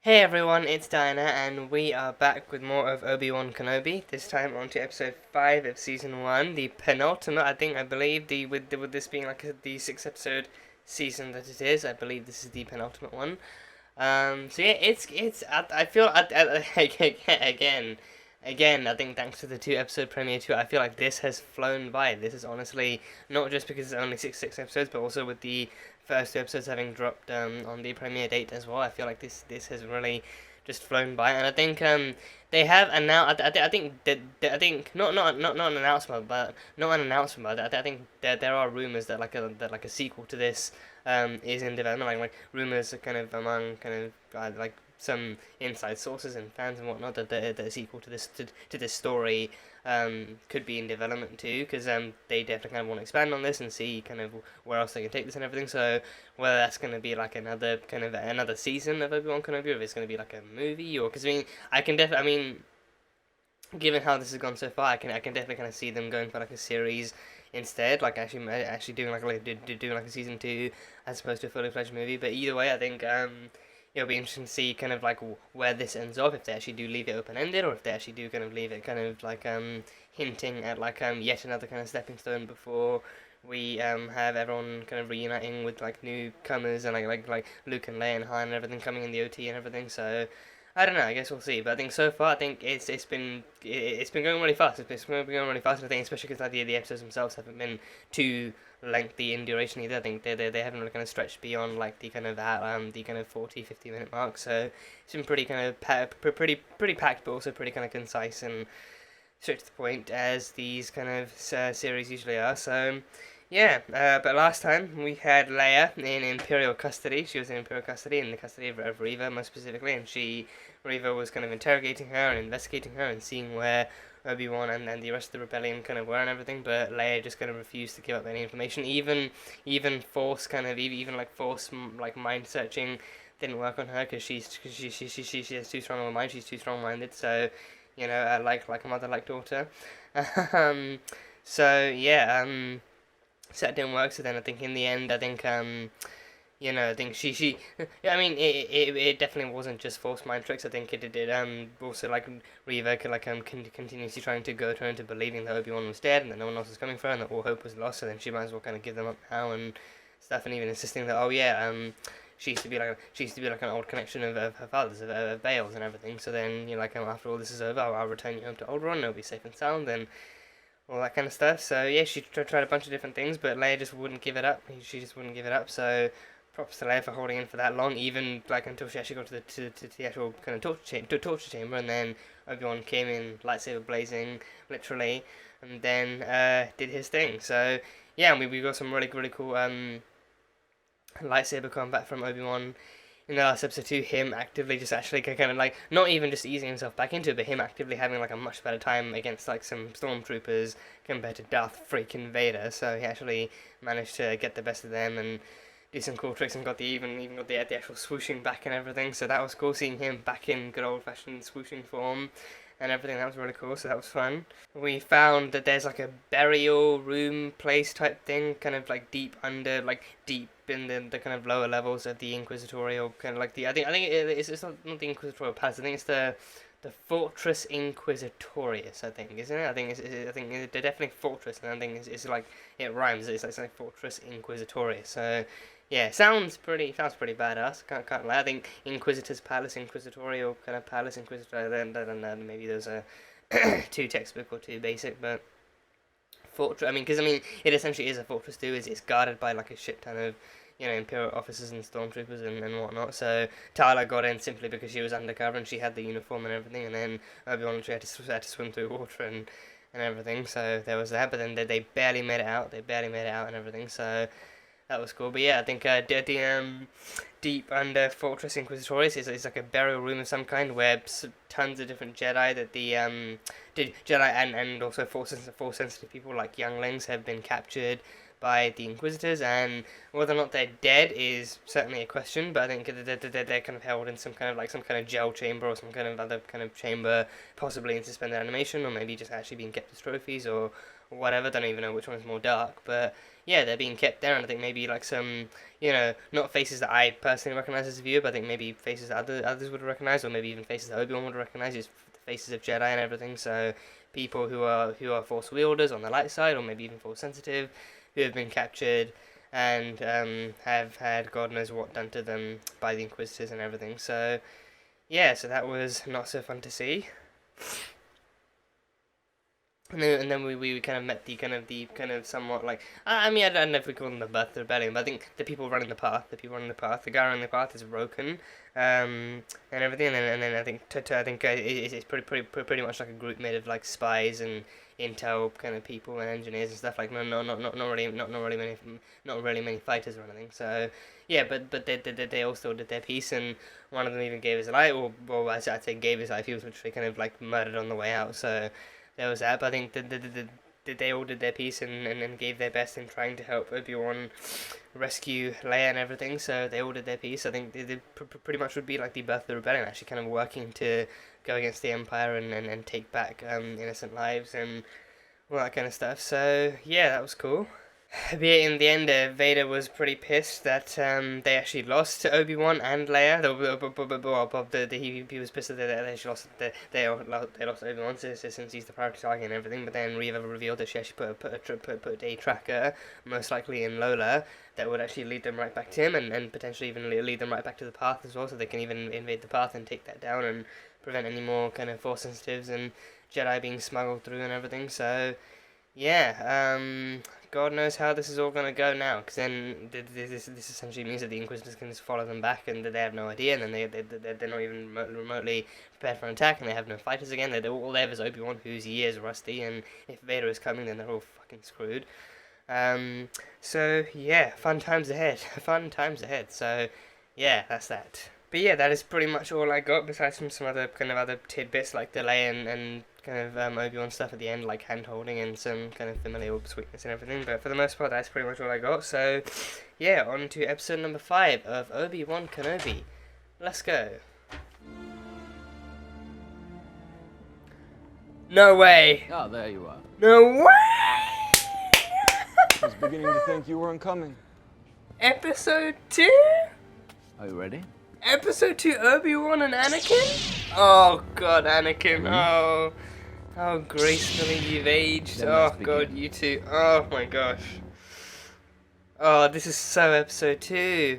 Hey everyone, it's Dinah, and we are back with more of Obi-Wan Kenobi. This time on to episode 5 of season 1, the penultimate. I believe with this being like the 6 episode season that it is. I believe this is the penultimate one. So yeah, it's I feel again, I think thanks to the 2 episode premiere too, I feel like this has flown by. This is honestly not just because it's only six episodes, but also with the first 2 episodes having dropped on the premiere date as well. I feel like this has really just flown by, and I think they have, and now I think I think not an announcement, but not an announcement, but I think there are rumors that like a sequel to this is in development. Like rumors are kind of among kind of like some inside sources and fans and whatnot that the sequel to this story could be in development too, because they definitely kind of want to expand on this and see kind of where else they can take this and everything. So whether that's going to be like another season of Obi-Wan Kenobi, or if it's going to be like a movie, or because I mean, given how this has gone so far, I can definitely kind of see them going for like a series instead, like actually doing doing like a season 2 as opposed to a fully fledged movie. But either way, I think it'll be interesting to see kind of like where this ends up, if they actually do leave it open ended, or if they actually do kind of leave it kind of like hinting at like yet another kind of stepping stone before we have everyone kind of reuniting with like newcomers and like Luke and Leia and Han and everything coming in the OT and everything. So I don't know. I guess we'll see. But I think so far, I think it's been going really fast. It's been going really fast. I think especially because like, the episodes themselves haven't been too lengthy in duration either. I think they haven't really kind of stretched beyond like the kind of 40-50 minute mark. So it's been pretty kind of pretty packed, but also pretty kind of concise and straight to the point as these kind of series usually are. So yeah, but last time we had Leia in Imperial custody. She was in Imperial custody, in the custody of Reva, most specifically, and Reva was kind of interrogating her and investigating her and seeing where Obi-Wan and the rest of the rebellion kind of were and everything. But Leia just kind of refused to give up any information, even force kind of even like force like mind searching didn't work on her because she has too strong of a mind. She's too strong minded. So like a mother like daughter. um, so yeah, so that didn't work. So then I think in the end, I think I think she yeah, I mean it definitely wasn't just forced mind tricks. I think it did also like Reva could like continuously trying to goad her into believing that Obi-Wan was dead and that no one else was coming for her and that all hope was lost. So then she might as well kind of give them up now and stuff, and even insisting that, oh yeah, she used to be like an old connection of her father's, of Bale's and everything. So then after all this is over, I'll return you home to Alderaan. It'll be safe and sound and all that kind of stuff. So yeah, she tried a bunch of different things, but Leia just wouldn't give it up. She just wouldn't give it up. So props to Leia for holding in for that long, even like until she actually got to the actual kind of torture chamber, and then Obi-Wan came in, lightsaber blazing, literally, and then did his thing. So yeah, we got some really cool lightsaber combat from Obi-Wan in the last episode too. Him actively just actually kind of like not even just easing himself back into it, but him actively having like a much better time against like some stormtroopers compared to Darth freaking Vader. So he actually managed to get the best of them and do some cool tricks and got the even got the actual swooshing back and everything. So that was cool seeing him back in good old fashioned swooshing form and everything. That was really cool. So that was fun. We found that there's like a burial room place type thing, kind of like deep in the kind of lower levels of the Inquisitorial kind of like the I think it's not the Inquisitorial Palace. I think it's the Fortress Inquisitorius. I think, isn't it? I think it's definitely Fortress, and I think it's like it rhymes. It's like Fortress Inquisitorius. So yeah, sounds pretty badass. Can't lie. I think Inquisitor's Palace, Inquisitorial kind of Palace, Inquisitor. Then maybe those are too textbook or too basic, but fortress. I mean, it essentially is a fortress too. It's guarded by like a shit ton of Imperial officers and stormtroopers and whatnot. So Tala got in simply because she was undercover and she had the uniform and everything, and then Obi-Wan literally had to swim through water and everything. So there was that, but then they barely made it out. They barely made it out and everything. So that was cool. But yeah, I think the deep under Fortress Inquisitorius is like a burial room of some kind where tons of different Jedi that the Jedi and also force sensitive people like younglings have been captured by the Inquisitors, and whether or not they're dead is certainly a question, but I think they're kind of held in some kind of gel chamber or some kind of other kind of chamber, possibly in suspended animation, or maybe just actually being kept as trophies or whatever. Don't even know which one is more dark, but yeah, they're being kept there, and I think maybe like some, not faces that I personally recognize as a viewer, but I think maybe faces that others would recognize, or maybe even faces that Obi-Wan would recognize, just the faces of Jedi and everything. So people who are Force wielders on the light side, or maybe even Force sensitive, who have been captured and have had God knows what done to them by the Inquisitors and everything. So yeah, so that was not so fun to see. And then we kind of met the kind of somewhat like, I mean, I don't know if we call them the birth of the rebellion, but I think the people running the path, the guy running the path is broken, and everything, and then I think it's pretty much like a group made of like spies and intel kind of people and engineers and stuff, like not really many fighters or anything. So yeah, but they all still did their piece, and one of them even gave his life, or I'd say gave his life. He was literally kind of like murdered on the way out. So there was that, but I think they all did their piece and gave their best in trying to help Obi-Wan rescue Leia and everything, so they all did their piece. I think they pretty much would be like the birth of the rebellion, actually kind of working to go against the Empire and take back innocent lives and all that kind of stuff. So yeah, that was cool. But in the end, Vader was pretty pissed that they actually lost to Obi-Wan and Leia. He was pissed that they actually lost. They lost Obi-Wan since he's the priority target and everything. But then Reva revealed that she actually put a tracker, most likely in Lola, that would actually lead them right back to him, and potentially even lead them right back to the path as well, so they can even invade the path and take that down and prevent any more kind of Force sensitives and Jedi being smuggled through and everything. So yeah, God knows how this is all going to go now, because then this essentially means that the Inquisitors can just follow them back, and they have no idea, and then they're not even remotely prepared for an attack, and they have no fighters again. All they have is Obi-Wan, who's years rusty, and if Vader is coming, then they're all fucking screwed. So yeah, fun times ahead. So yeah, that's that. But yeah, that is pretty much all I got, besides from some other tidbits like delay and kind of Obi-Wan stuff at the end, like hand-holding and some kind of familial sweetness and everything. But for the most part, that's pretty much all I got. So yeah, on to episode number 5 of Obi-Wan Kenobi. Let's go. No way! Oh, there you are. No way! I was beginning to think you weren't coming. Episode 2? Are you ready? Episode 2, Obi-Wan and Anakin? Oh god, Anakin, oh. How gracefully you've aged. Then Oh let's god, begin. you two. Oh my gosh. Oh, this is so episode 2.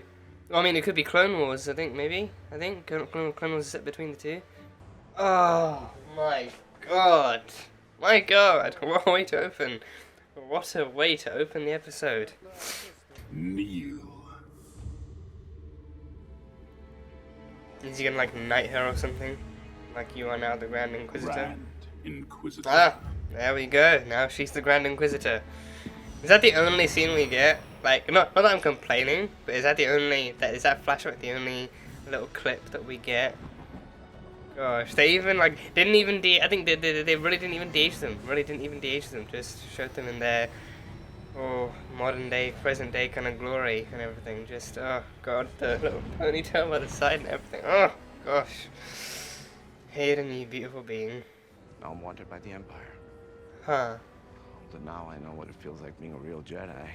Well, I mean, it could be Clone Wars, I think, maybe. I think Clone Wars is set between the two. Oh my god. My god, what a way to open. What a way to open the episode. Kneel. Is he gonna like knight her or something? Like, you are now the Grand Inquisitor? Grand Inquisitor. Ah, there we go. Now she's the Grand Inquisitor. Is that the only scene we get? Like, not that I'm complaining, but is that flashback the only little clip that we get? Gosh, they even I think they really didn't even de-age them. Just showed them in their modern day, present day kind of glory and everything. Just, oh god, the little ponytail by the side and everything. Oh gosh. Hayden, you beautiful being. Now I'm wanted by the Empire. Huh. But now I know what it feels like being a real Jedi.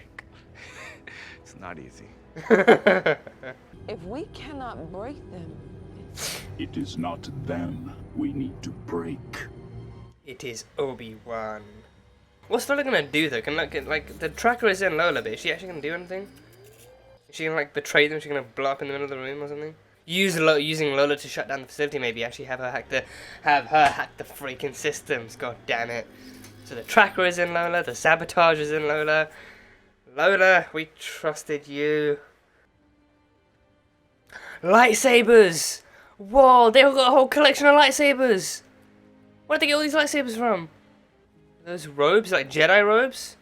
It's not easy. If we cannot break them, It is not them we need to break. It is Obi-Wan. What's Lola gonna do though? Can like the tracker is in Lola, but is she actually gonna do anything? Is she gonna like betray them? Is she gonna blow up in the middle of the room or something? Using Lola to shut down the facility, maybe actually have her hack the freaking systems. God damn it! So the tracker is in Lola, the sabotage is in Lola. Lola, we trusted you. Lightsabers! Whoa, they've got a whole collection of lightsabers. Where did they get all these lightsabers from? Those robes, like Jedi robes?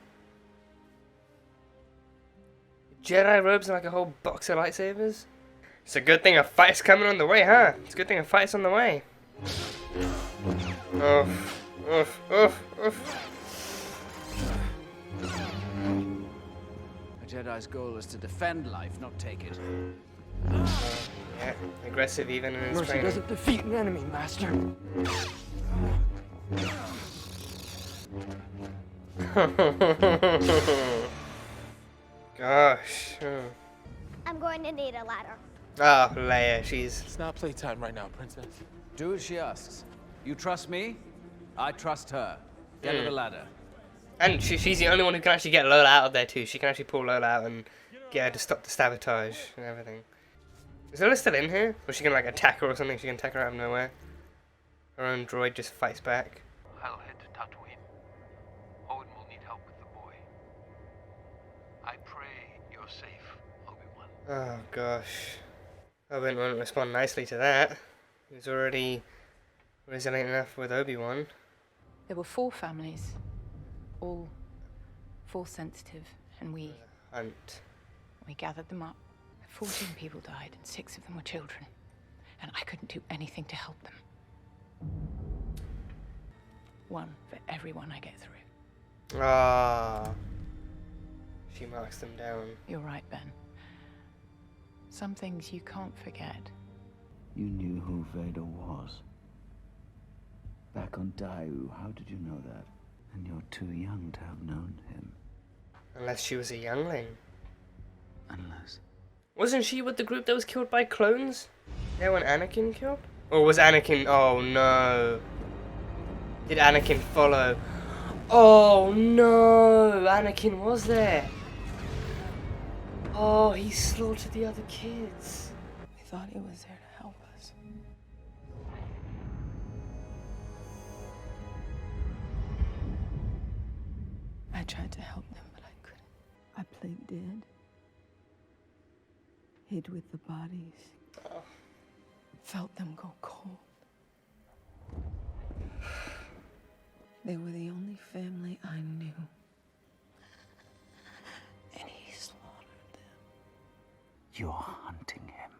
Jedi robes and like a whole box of lightsabers? It's a good thing a fight's coming on the way, huh? It's a good thing a fight's on the way. Oof, oof, oof, oof. Jedi's goal is to defend life, not take it. Yeah, aggressive even in his Mercy training. doesn't defeat an enemy, Master. Gosh. I'm going to need a ladder. Oh, Leia, she's... It's not playtime right now, Princess. Do as she asks. You trust me? I trust her. Get her the ladder. And she's the only one who can actually get Lola out of there too. She can actually pull Lola out and get her to stop the sabotage and everything. Is Lola still in here? Or is she gonna like attack her or something? She can attack her out of nowhere. Her own droid just fights back. I'll head to Tatooine. Owen will need help with the boy. I pray you're safe, Obi-Wan. Oh gosh. Obi-Wan won't respond nicely to that. He was already resilient enough with Obi-Wan. There were 4 families, all Force sensitive, and we Hunt. gathered them up. 14 people died, and 6 of them were children, and I couldn't do anything to help them. 1 for everyone I get through. Ah. She marks them down. You're right, Ben. Some things you can't forget. You knew who Vader was. Back on Daiu, how did you know that? And you're too young to have known him. Unless she was a youngling. Unless... Wasn't she with the group that was killed by clones? Yeah, when Anakin killed? Or was Anakin... Oh no. Did Anakin follow? Oh no! Anakin was there. Oh, he slaughtered the other kids. We thought he was there to help us. I tried to help them, but I couldn't. I played dead. Hid with the bodies. Felt them go cold. They were the only family I knew. And he slaughtered them. You're hunting him.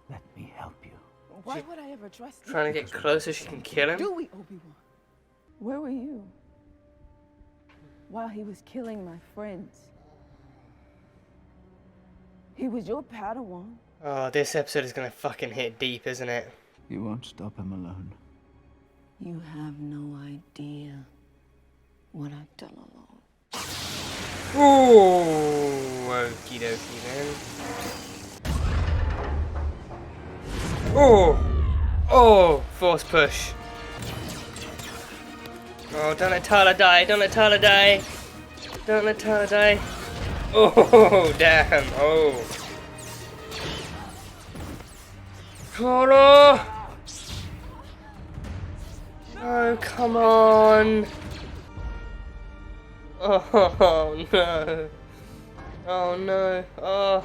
Let me help you. Why would I ever trust you? Trying to get closer, she can kill him. Do we, Obi-Wan? Where were you? While he was killing my friends. He was your Padawan. Oh, this episode is gonna fucking hit deep, isn't it? You won't stop him alone. You have no idea what I've done alone. Ooh, okie dokie then. Oh! Oh! Force push. Oh, don't let Tala die, don't let Tala die. Don't let Tala die. Oh, damn, oh. Tala! Oh, come on. Oh, no. Oh, no. Oh.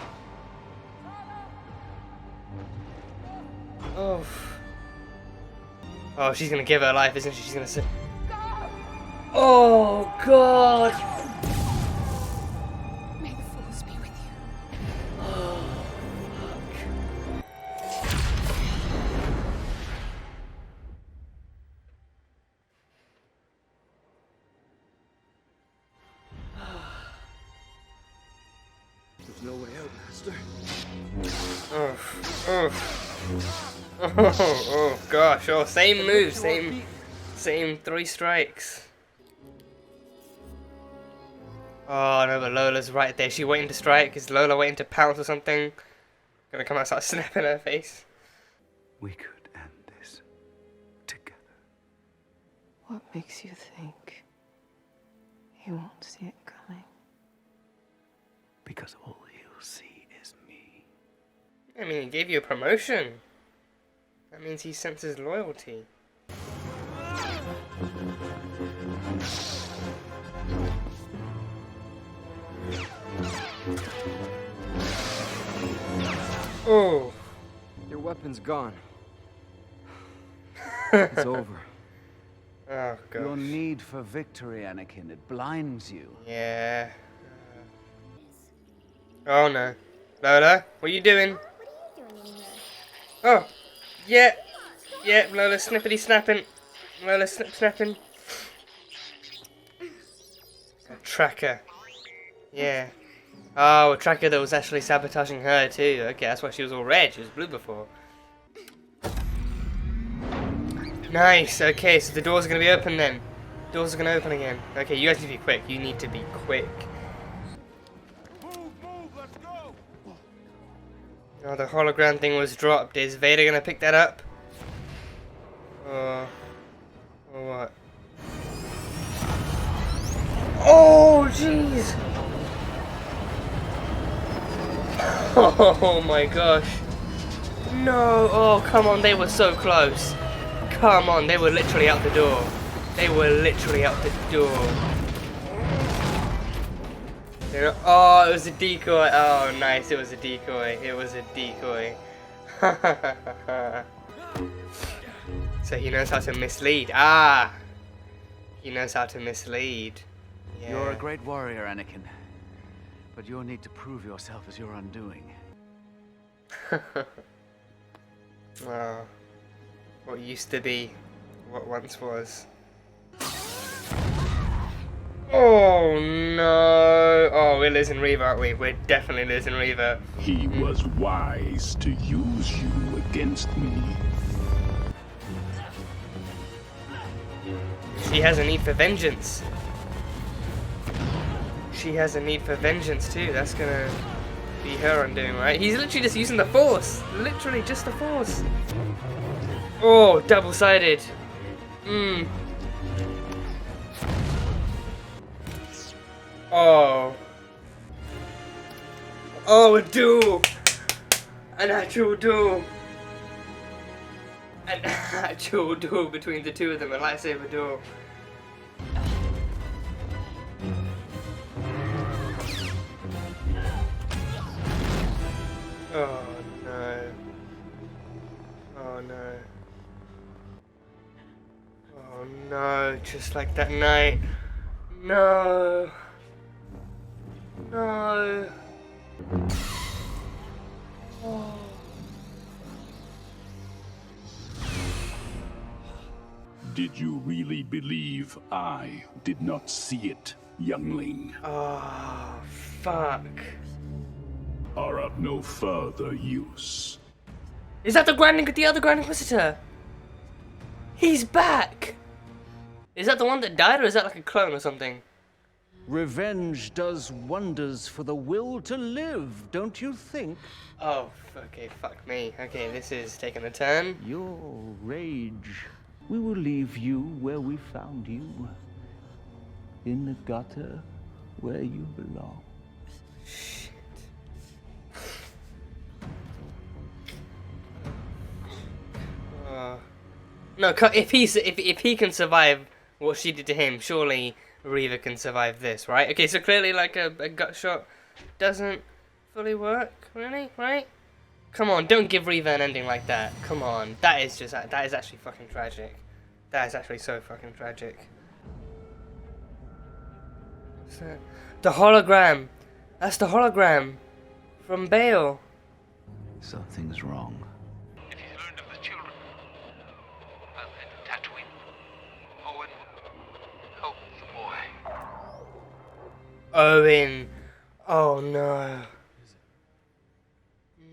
Oh. Oh, she's gonna give her life, isn't she? She's gonna say... Oh, God. May the Force be with you. Oh, There's no way out, Master. oh, oh, oh, gosh, oh, same move, same 3 strikes. Oh no, but Lola's right there. Is she waiting to strike? Is Lola waiting to pounce or something? Gonna come out and start snapping her face. We could end this together. What makes you think he won't see it coming? Because all he'll see is me. I mean, he gave you a promotion. That means he senses loyalty. Oh. Your weapon's gone. It's over. Oh, Your gosh. need for victory, Anakin, it blinds you. Yeah. Oh, no. Lola, what are you doing? What are you doing in here? Oh. Yeah. Yeah, Lola snippety snapping. Lola snapping. A tracker. Yeah. Oh, a tracker that was actually sabotaging her too. Okay, that's why she was all red. She was blue before. Nice. Okay, so the doors are gonna be open then. Doors are gonna open again. Okay, you guys need to be quick. You need to be quick. Oh, the hologram thing was dropped. Is Vader gonna pick that up? Or what? Oh, jeez! Oh my gosh. No! Oh, come on, they were so close. Come on, they were literally out the door. They were literally out the door. Oh, it was a decoy. Oh, nice. It was a decoy. It was a decoy. So he knows how to mislead. Ah! He knows how to mislead. Yeah. You're a great warrior, Anakin. But you'll need to prove yourself as your undoing. Oh, what used to be, what once was. Oh no! Oh, we're losing Reva, aren't we? We're definitely losing Reva. He was wise to use you against me. She has a need for vengeance. She has a need for vengeance too. That's gonna be her undoing, right? He's literally just using the Force. Literally just the Force. Oh, double-sided. Oh. Oh, a duel. An actual duel. An actual duel between the two of them. A lightsaber duel. Oh no. Oh no. Oh no, just like that night. No. No. Oh. Did you really believe I did not see it, youngling? Oh, fuck. Are of no further use. Is that the other Grand Inquisitor? He's back! Is that the one that died, or is that like a clone or something? Revenge does wonders for the will to live, don't you think? Oh, okay, fuck me. Okay, this is taking a turn. Your rage. We will leave you where we found you. In the gutter where you belong. No, if he can survive what she did to him, surely Reva can survive this, right? Okay, so clearly like a gut shot doesn't fully work, really, right? Come on, don't give Reva an ending like that. Come on, that is actually fucking tragic. That is actually so fucking tragic. What's that? The hologram. That's the hologram from Bale. Something's wrong. If he's learned of the children, well, and Tatooine, Owen will help the boy. Owen. Oh no.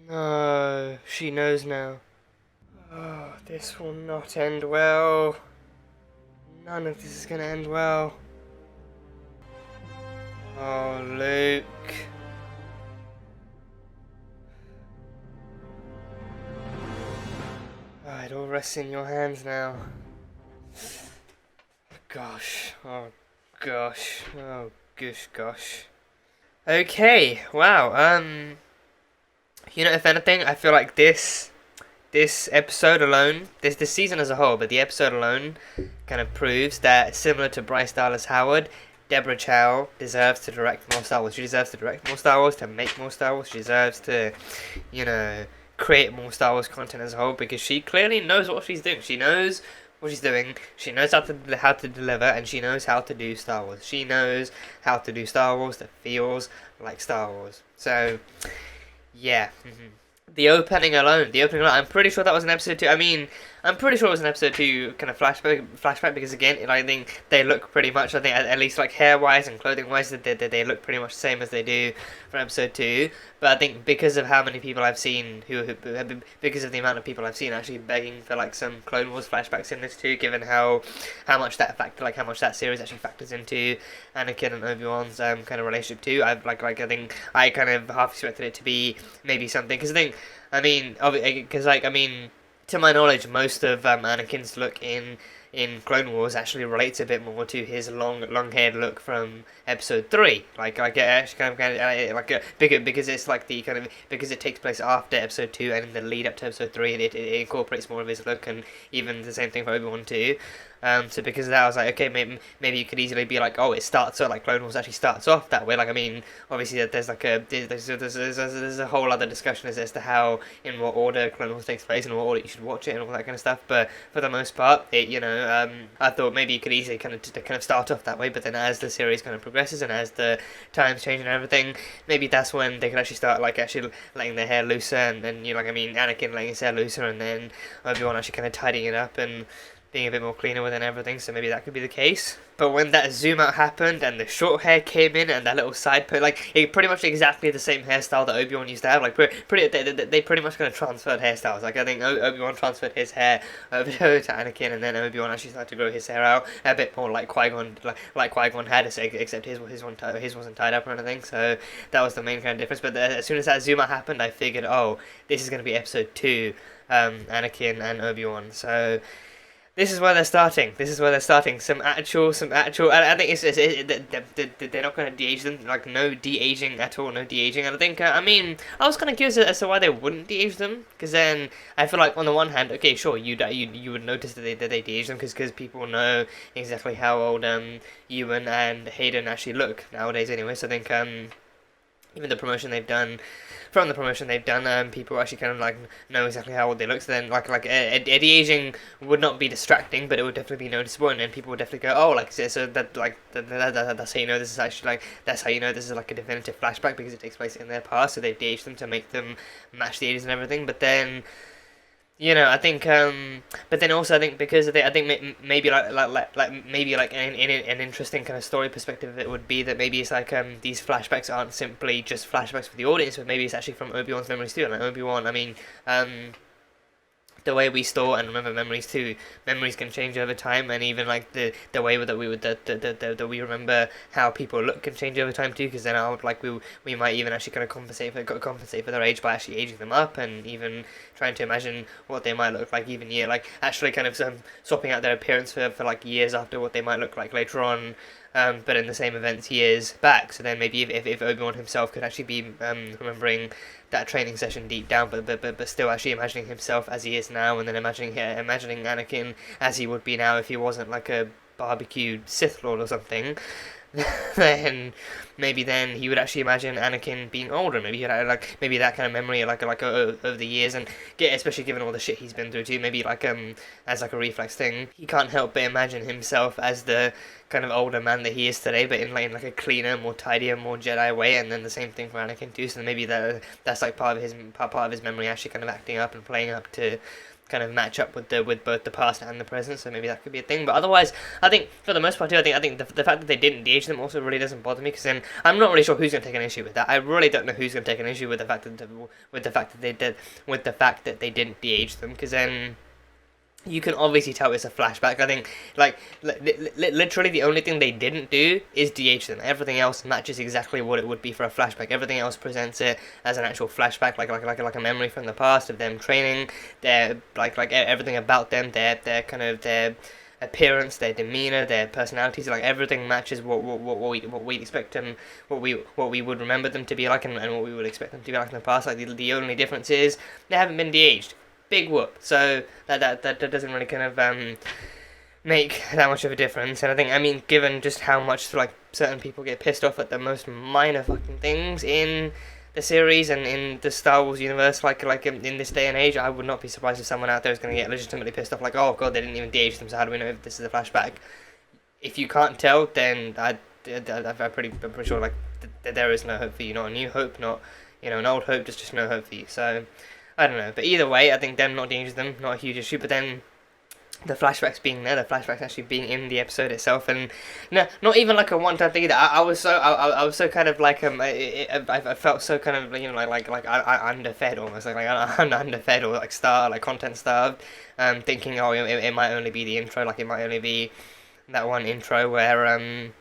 No. She knows now. Oh, this will not end well. None of this is gonna end well. Oh, Luke. Oh, it all rests in your hands now. Gosh. Oh, gosh. Oh, gosh. Okay. Wow. You know, if anything, I feel like this episode alone, this season as a whole, but the episode alone kind of proves that, similar to Bryce Dallas Howard, Deborah Chow deserves to direct more Star Wars. She deserves to direct more Star Wars, to make more Star Wars. She deserves to, you know, create more Star Wars content as a whole, because she clearly knows what she's doing. She knows what she's doing. She knows how to deliver, and she knows how to do Star Wars. She knows how to do Star Wars that feels like Star Wars. So, yeah. the opening alone, I'm pretty sure that was an episode 2. I mean, I'm pretty sure it was an episode 2 kind of flashback because again, I think they look pretty much, I think at least like hair wise and clothing wise, they look pretty much the same as they do from episode 2. But I think because of how many people I've seen because of the amount of people I've seen actually begging for like some Clone Wars flashbacks in this too, given how much that series actually factors into Anakin and Obi-Wan's kind of relationship too. I think I kind of half expected it to be maybe something, because to my knowledge, most of Anakin's look in Clone Wars actually relates a bit more to his long-haired look from Episode 3. It actually because it's like the kind of, because it takes place after Episode 2 and in the lead up to Episode 3, and it incorporates more of his look, and even the same thing for Obi-Wan too. So because of that, I was like, okay, maybe you could easily be like, oh, it starts off like Clone Wars actually starts off that way. Like, I mean, obviously there's a whole other discussion as to how, in what order Clone Wars takes place and what order you should watch it and all that kind of stuff. But for the most part, I thought maybe you could easily kind of start off that way. But then as the series kind of progresses and as the times change and everything, maybe that's when they could actually start actually letting their hair looser, and then Anakin letting his hair looser, and then Obi-Wan actually kind of tidying it up and being a bit more cleaner within everything, so maybe that could be the case. But when that zoom out happened and the short hair came in and that little side put, it pretty much exactly the same hairstyle that Obi-Wan used to have. They pretty much kind of transferred hairstyles. I think Obi-Wan transferred his hair over to Anakin, and then Obi-Wan actually started to grow his hair out a bit more like Qui-Gon, like Qui-Gon had, except his wasn't tied up or anything. So that was the main kind of difference. But as soon as that zoom out happened, I figured, oh, this is going to be episode 2, Anakin and Obi-Wan. So this is where they're starting. Some actual. I think they're not going to de-age them. No de-aging at all. No de-aging. And I think. I was kind of curious as to why they wouldn't de-age them. Because then I feel like on the one hand, okay, sure, you would notice that they de-age them because people know exactly how old Ewan and Hayden actually look nowadays. Anyway, so I think even the promotion they've done. From the promotion they've done, people actually kind of know exactly how old they look. So then, de-aging would not be distracting, but it would definitely be noticeable, and then people would definitely go, oh, so that's how you know this is actually that's how you know this is a definitive flashback because it takes place in their past. So they've de-aged them to make them match the ages and everything. But then, I think, but then also I think because of it, I think maybe an interesting kind of story perspective of it would be that maybe it's these flashbacks aren't simply just flashbacks for the audience, but maybe it's actually from Obi-Wan's memories too. And Obi-Wan, the way we store and remember memories too. Memories can change over time, and even the way that we remember how people look can change over time too. Because then we might even actually kind of compensate for their age by actually aging them up, and even trying to imagine what they might look like actually kind of swapping out their appearance for years after what they might look like later on. But in the same events years back. So then maybe if Obi-Wan himself could actually be remembering that training session deep down, but still actually imagining himself as he is now, and then imagining Anakin as he would be now if he wasn't a barbecued Sith Lord or something, then maybe then he would actually imagine Anakin being older. Maybe he'd maybe that kind of memory over the years, and especially given all the shit he's been through too. Maybe as a reflex thing, he can't help but imagine himself as the kind of older man that he is today, but in a cleaner, more tidier, more Jedi way. And then the same thing for Anakin too. So maybe that's part of his memory actually kind of acting up and playing up to kind of match up with both the past and the present. So maybe that could be a thing. But otherwise, I think for the most part too, I think the fact that they didn't de-age them also really doesn't bother me, because then I'm not really sure who's going to take an issue with that. I really don't know who's going to take an issue with the fact that they didn't de-age them, because then you can obviously tell it's a flashback. I think, literally the only thing they didn't do is de-age them. Everything else matches exactly what it would be for a flashback. Everything else presents it as an actual flashback, like a memory from the past of them training. Their everything about them, their kind of their appearance, their demeanor, their personalities, everything matches what we expect them, what we would remember them to be like, and what we would expect them to be like in the past. The only difference is they haven't been de-aged. Big whoop. So that doesn't really kind of make that much of a difference. And I think, given just how much certain people get pissed off at the most minor fucking things in the series and in the Star Wars universe, in this day and age, I would not be surprised if someone out there is going to get legitimately pissed off, oh god, they didn't even de-age them, so how do we know if this is a flashback? If you can't tell, then I'm pretty sure there is no hope for you. Not a new hope, not an old hope, just no hope for you. So I don't know. But either way, I think them not being them, not a huge issue. But then the flashbacks being there, the flashbacks actually being in the episode itself, and no, not even like a one-time thing either. I was so kind of like I felt so kind of like I underfed almost like I'm underfed or like content starved, thinking oh it might only be the intro, like it might only be that one intro where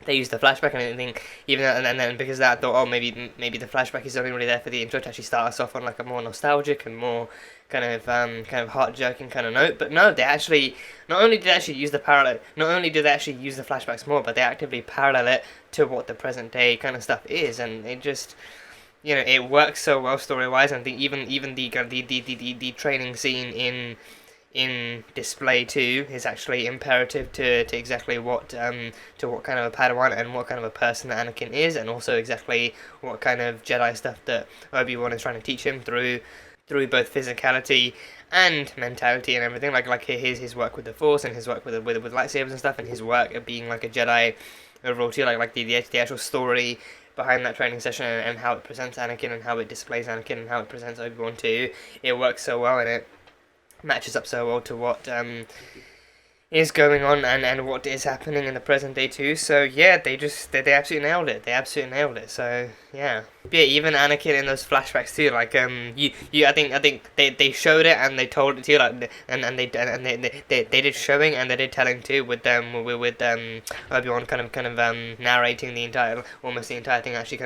they use the flashback and everything, even and then because of that I thought oh maybe the flashback is only really there for the intro to actually start us off on like a more nostalgic and more kind of heart-jerking kind of note. But no, they actually not only do they actually use the flashbacks more, but they actively parallel it to what the present day kind of stuff is, and it just it works so well story-wise. And I think even the training scene in Display 2 is actually imperative to exactly what kind of a Padawan and what kind of a person that Anakin is, and also exactly what kind of Jedi stuff that Obi-Wan is trying to teach him through both physicality and mentality and everything, like his work with the Force and his work with lightsabers and stuff, and his work of being like a Jedi overall too, like the actual story behind that training session and how it presents Anakin and how it displays Anakin and how it presents Obi-Wan too. It works so well and it matches up so well to what is going on and what is happening in the present day too. So yeah, they absolutely nailed it. So yeah, even Anakin in those flashbacks too. Like I think they showed it and they told it to you, like and they did showing and they did telling too with Obi-Wan kind of narrating almost the entire thing, actually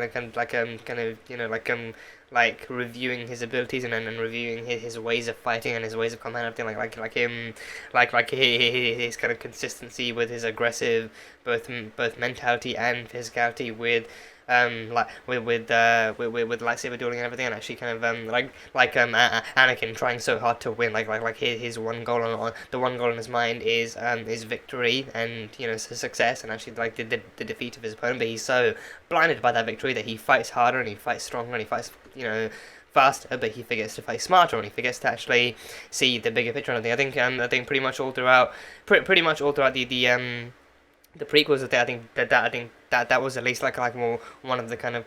like reviewing his abilities and reviewing his ways of fighting and his ways of combat and everything, like his kind of consistency with his aggressive both mentality and physicality with lightsaber dueling and everything, and actually kind of Anakin trying so hard to win, like his one goal on the one goal in his mind is victory and success, and actually like the defeat of his opponent, but he's so blinded by that victory that he fights harder and he fights stronger and he fights faster, but he forgets to fight smarter and he forgets to actually see the bigger picture and everything. I think pretty much all throughout the prequels of that, I think that was at least like more one of the kind of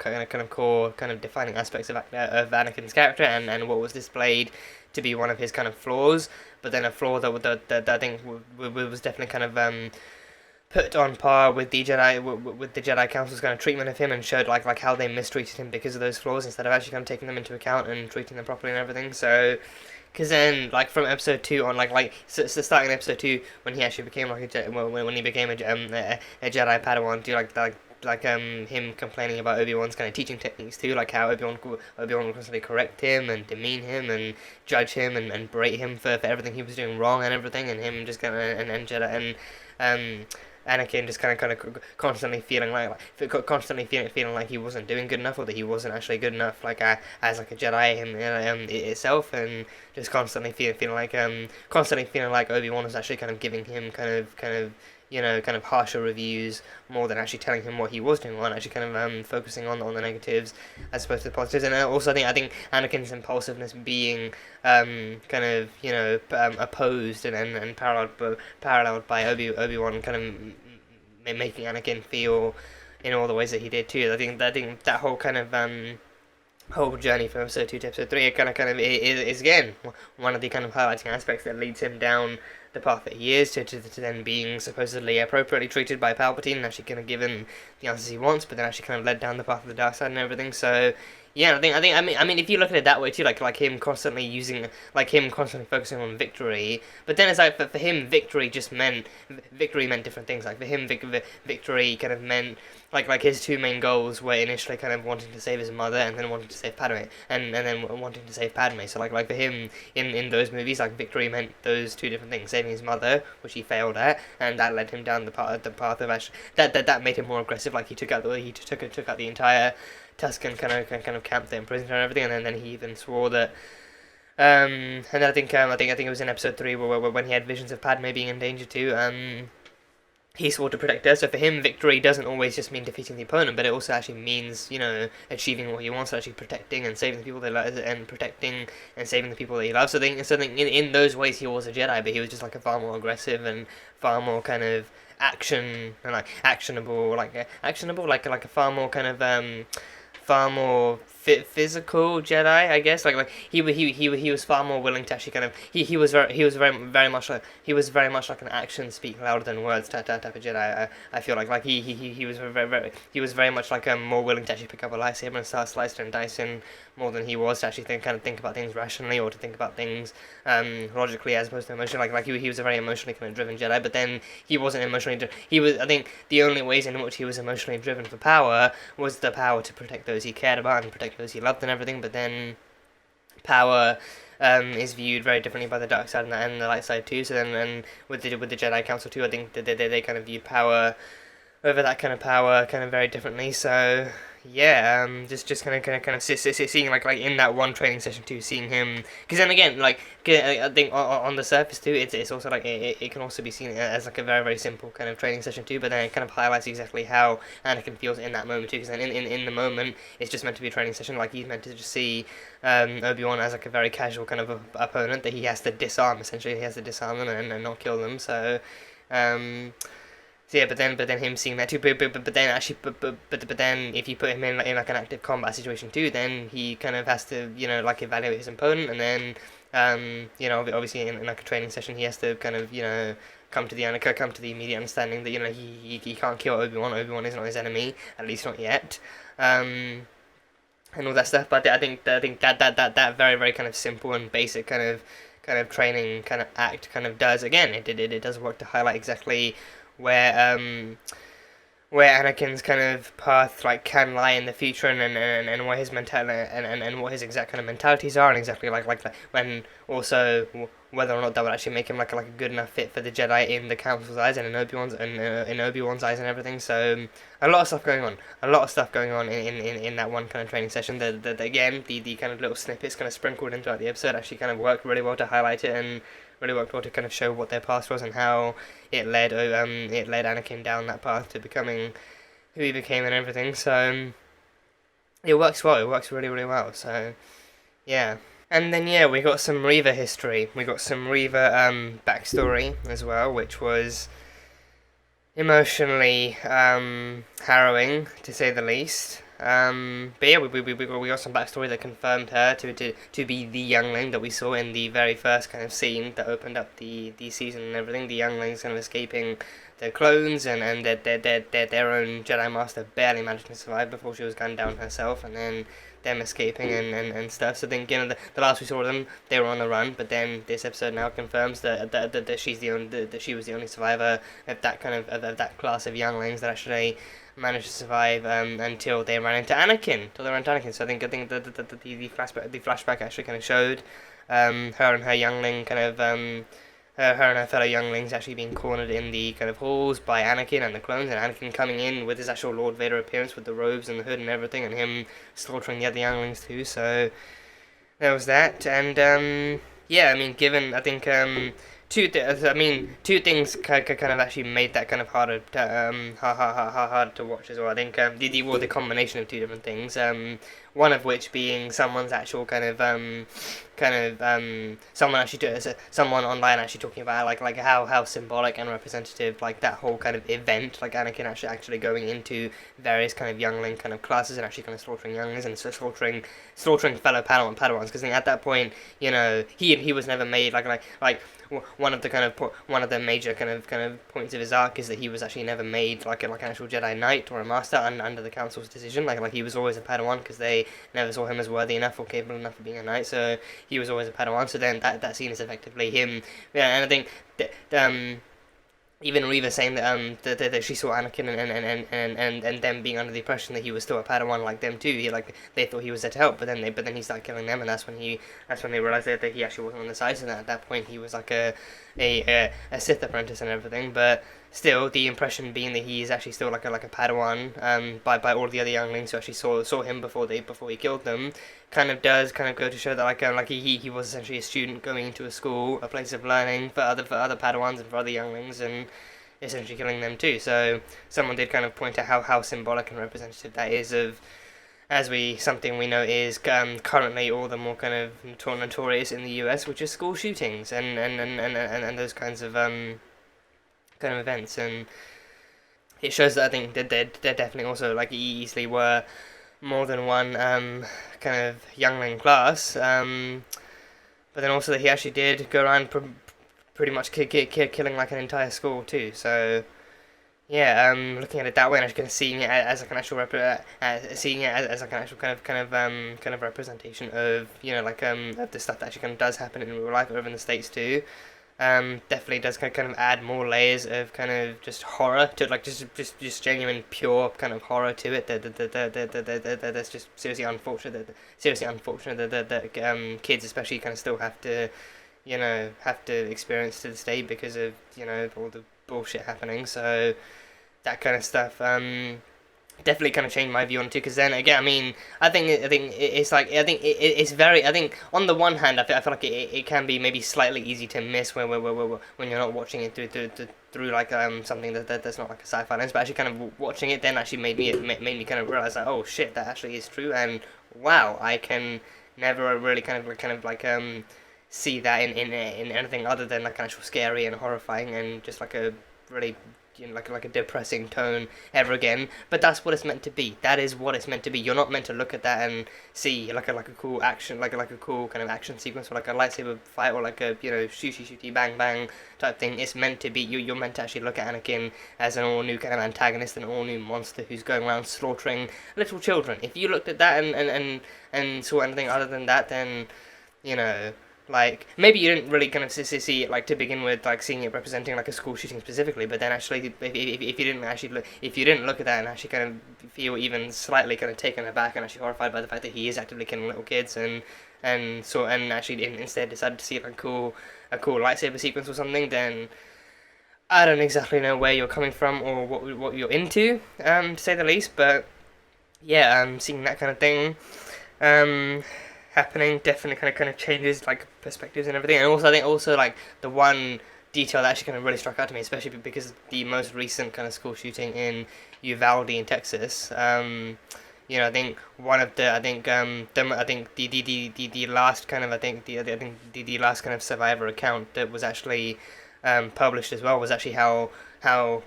core kind of defining aspects of Anakin's character and what was displayed to be one of his kind of flaws, but then a flaw that I think was definitely kind of put on par with the Jedi Council's kind of treatment of him, and showed like how they mistreated him because of those flaws instead of actually kind of taking them into account and treating them properly and everything. So because then, like from episode 2 on, so starting in episode 2 when he actually became like when he became a Jedi Padawan, do him complaining about Obi-Wan's kind of teaching techniques too, like how Obi-Wan would constantly correct him and demean him and judge him and berate him for everything he was doing wrong and everything, and him just kind of and Jedi and Anakin just kind of constantly feeling like he wasn't doing good enough, or that he wasn't actually good enough, like as like a Jedi itself, and just constantly feeling like Obi-Wan was actually kind of giving him kind of harsher reviews more than actually telling him what he was doing, and actually kind of focusing on the negatives as opposed to the positives. And also I think Anakin's impulsiveness being opposed and paralleled by Obi-Wan kind of making Anakin feel in all the ways that he did too. I think that whole kind of whole journey from episode 2 to episode 3 kind of is again one of the kind of highlighting aspects that leads him down the path that he is to then being supposedly appropriately treated by Palpatine and actually kind of given the answers he wants, but then actually kind of led down the path of the dark side and everything. So yeah, I mean if you look at it that way too, like him constantly focusing on victory, but then it's like for him victory meant different things. Like for him victory kind of meant like his two main goals were initially kind of wanting to save his mother and then wanting to save Padme and then wanting to save Padme. So like for him in those movies, like victory meant those two different things: saving his mother, which he failed at, and that led him down the path of actually that made him more aggressive. Like he took out the entire Tusken kind of camp there, imprisoned her and everything, and then he even swore that. And I think it was in episode 3 where when he had visions of Padme being in danger too. He swore to protect her. So for him, victory doesn't always just mean defeating the opponent, but it also actually means achieving what he wants, actually protecting and saving the people they love, and protecting and saving the people that he loves. So in those ways he was a Jedi, but he was just like a far more aggressive and far more kind of actionable, like a far more kind of far more physical Jedi, I guess. He was far more willing to actually kind of he was very much like an action speak louder than words type of Jedi. I feel like he was very much like more willing to actually pick up a lightsaber and start slicing and dicing more than he was to actually think about things rationally, or to think about things logically as opposed to emotionally. He was a very emotionally kind of driven Jedi, but then he wasn't emotionally. I think the only ways in which he was emotionally driven for power was the power to protect those he cared about and protect those he loved and everything. But then power is viewed very differently by the dark side and the light side too. So then, and with the Jedi Council too, I think they kind of viewed power over that kind of power kind of very differently. So yeah, just kind of seeing like in that one training session too, seeing him, because then again, like I think on the surface too, it's also like it can also be seen as like a very simple kind of training session too, but then it kind of highlights exactly how Anakin feels in that moment too, because then in the moment it's just meant to be a training session, like he's meant to just see Obi-Wan as like a very casual kind of opponent that he has to disarm. Essentially he has to disarm them and not kill them. So yeah, but then him seeing that too, but then actually, but then if you put him in like an active combat situation too, then he kind of has to like evaluate his opponent, and then obviously in like a training session he has to kind of come to the immediate understanding that he can't kill Obi-Wan. Obi-Wan is not his enemy, at least not yet, and all that stuff. But I think that very kind of simple and basic kind of training kind of act kind of does, again, it does work to highlight exactly where Anakin's kind of path like can lie in the future, and what his and what his exact kind of mentalities are, and exactly like when also whether or not that would actually make him like a good enough fit for the Jedi in the Council's eyes and in Obi-Wan's eyes and everything. So a lot of stuff going on in that one kind of training session. Again, the kind of little snippets kind of sprinkled in throughout the episode actually kind of worked really well to highlight it, and really worked well to kind of show what their past was and how it led Anakin down that path to becoming who he became and everything. So it works well. It works really well. So yeah. And then yeah, we got some Reva history. We got some Reva backstory as well, which was emotionally harrowing to say the least. But yeah, we got some backstory that confirmed her to be the youngling that we saw in the very first kind of scene that opened up the season and everything. The younglings kind of escaping their clones, and their own Jedi Master barely managed to survive before she was gunned down herself, and then them escaping and stuff. So then the last we saw of them, they were on the run, but then this episode now confirms that she's that she was the only survivor of that kind of that class of younglings that actually managed to survive until they ran into Anakin. So I think the flashback actually kind of showed her and her youngling kind of her and her fellow younglings actually being cornered in the kind of halls by Anakin and the clones, and Anakin coming in with his actual Lord Vader appearance with the robes and the hood and everything, and him slaughtering the other younglings too. So there was that, and yeah, I mean, given I think two things kind of actually made that kind of harder to watch as well. I think the combination of two different things. One of which being someone's actual someone online actually talking about like how symbolic and representative like that whole kind of event, like Anakin actually going into various kind of youngling kind of classes and actually kind of slaughtering younglings and so slaughtering fellow Padawans, because at that point he was never made like one of the major kind of points of his arc is that he was actually never made like an actual Jedi Knight or a Master under the Council's decision. Like he was always a Padawan because they never saw him as worthy enough or capable enough of being a Knight. So he was always a Padawan. So then that scene is effectively him. Yeah, and I think even Reva saying that she saw Anakin and them being under the impression that he was still a Padawan like them too. They thought he was there to help, but then he started killing them, and that's when they realized that he actually wasn't on the side. So at that point he was like a Sith apprentice and everything. But still, the impression being that he is actually still like a Padawan by all the other younglings who actually saw him before he killed them, kind of go to show that he was essentially a student going into a school, a place of learning for other Padawans and for other younglings, and essentially killing them too. So someone did kind of point out how symbolic and representative that is of something we know is currently all the more kind of notorious in the US, which is school shootings and those kinds of kind of events. And it shows that I think that there definitely also like easily were more than one kind of youngling class. But then also that he actually did go around pretty much killing like an entire school too. So yeah, looking at it that way and actually kind of seeing it as like an actual seeing it as like an actual kind of representation of, you know, like of the stuff that actually kind of does happen in real life over in the States too. Definitely does kind of add more layers of kind of just horror to it, like just genuine pure kind of horror to it. That's just seriously unfortunate. That kids especially kind of still have to, you know, experience to this day because of, you know, all the bullshit happening. So that kind of stuff definitely kind of changed my view on it too. Because then again, I mean, I think it's like, it's very, I think on the one hand, I feel like it can be maybe slightly easy to miss when you're not watching it through like something that's not like a sci-fi lens, but actually kind of watching it then actually made me kind of realize like, oh shit, that actually is true, and wow, I can never really kind of like see that in anything other than like actual scary and horrifying and just like a really, you know, like a depressing tone ever again. But that's what it's meant to be. That is what it's meant to be. You're not meant to look at that and see like a cool action, like a cool kind of action sequence or like a lightsaber fight or like a, you know, shooty bang bang type thing. It's meant to be, you're meant to actually look at Anakin as an all new kind of antagonist, an all new monster who's going around slaughtering little children. If you looked at that and saw anything other than that, then, you know, like, maybe you didn't really kind of see it, like, to begin with, like, seeing it representing, like, a school shooting specifically, but then actually, if you didn't actually look at that and actually kind of feel even slightly kind of taken aback and actually horrified by the fact that he is actively killing little kids and actually instead decided to see it like a cool lightsaber sequence or something, then I don't exactly know where you're coming from or what you're into, to say the least. But yeah, seeing that kind of thing, happening definitely kind of changes like perspectives and everything. And also I think also like the one detail that actually kind of really struck out to me, especially because the most recent kind of school shooting in Uvalde in Texas, you know, I think one of the the last kind of the last kind of survivor account that was actually published as well was actually how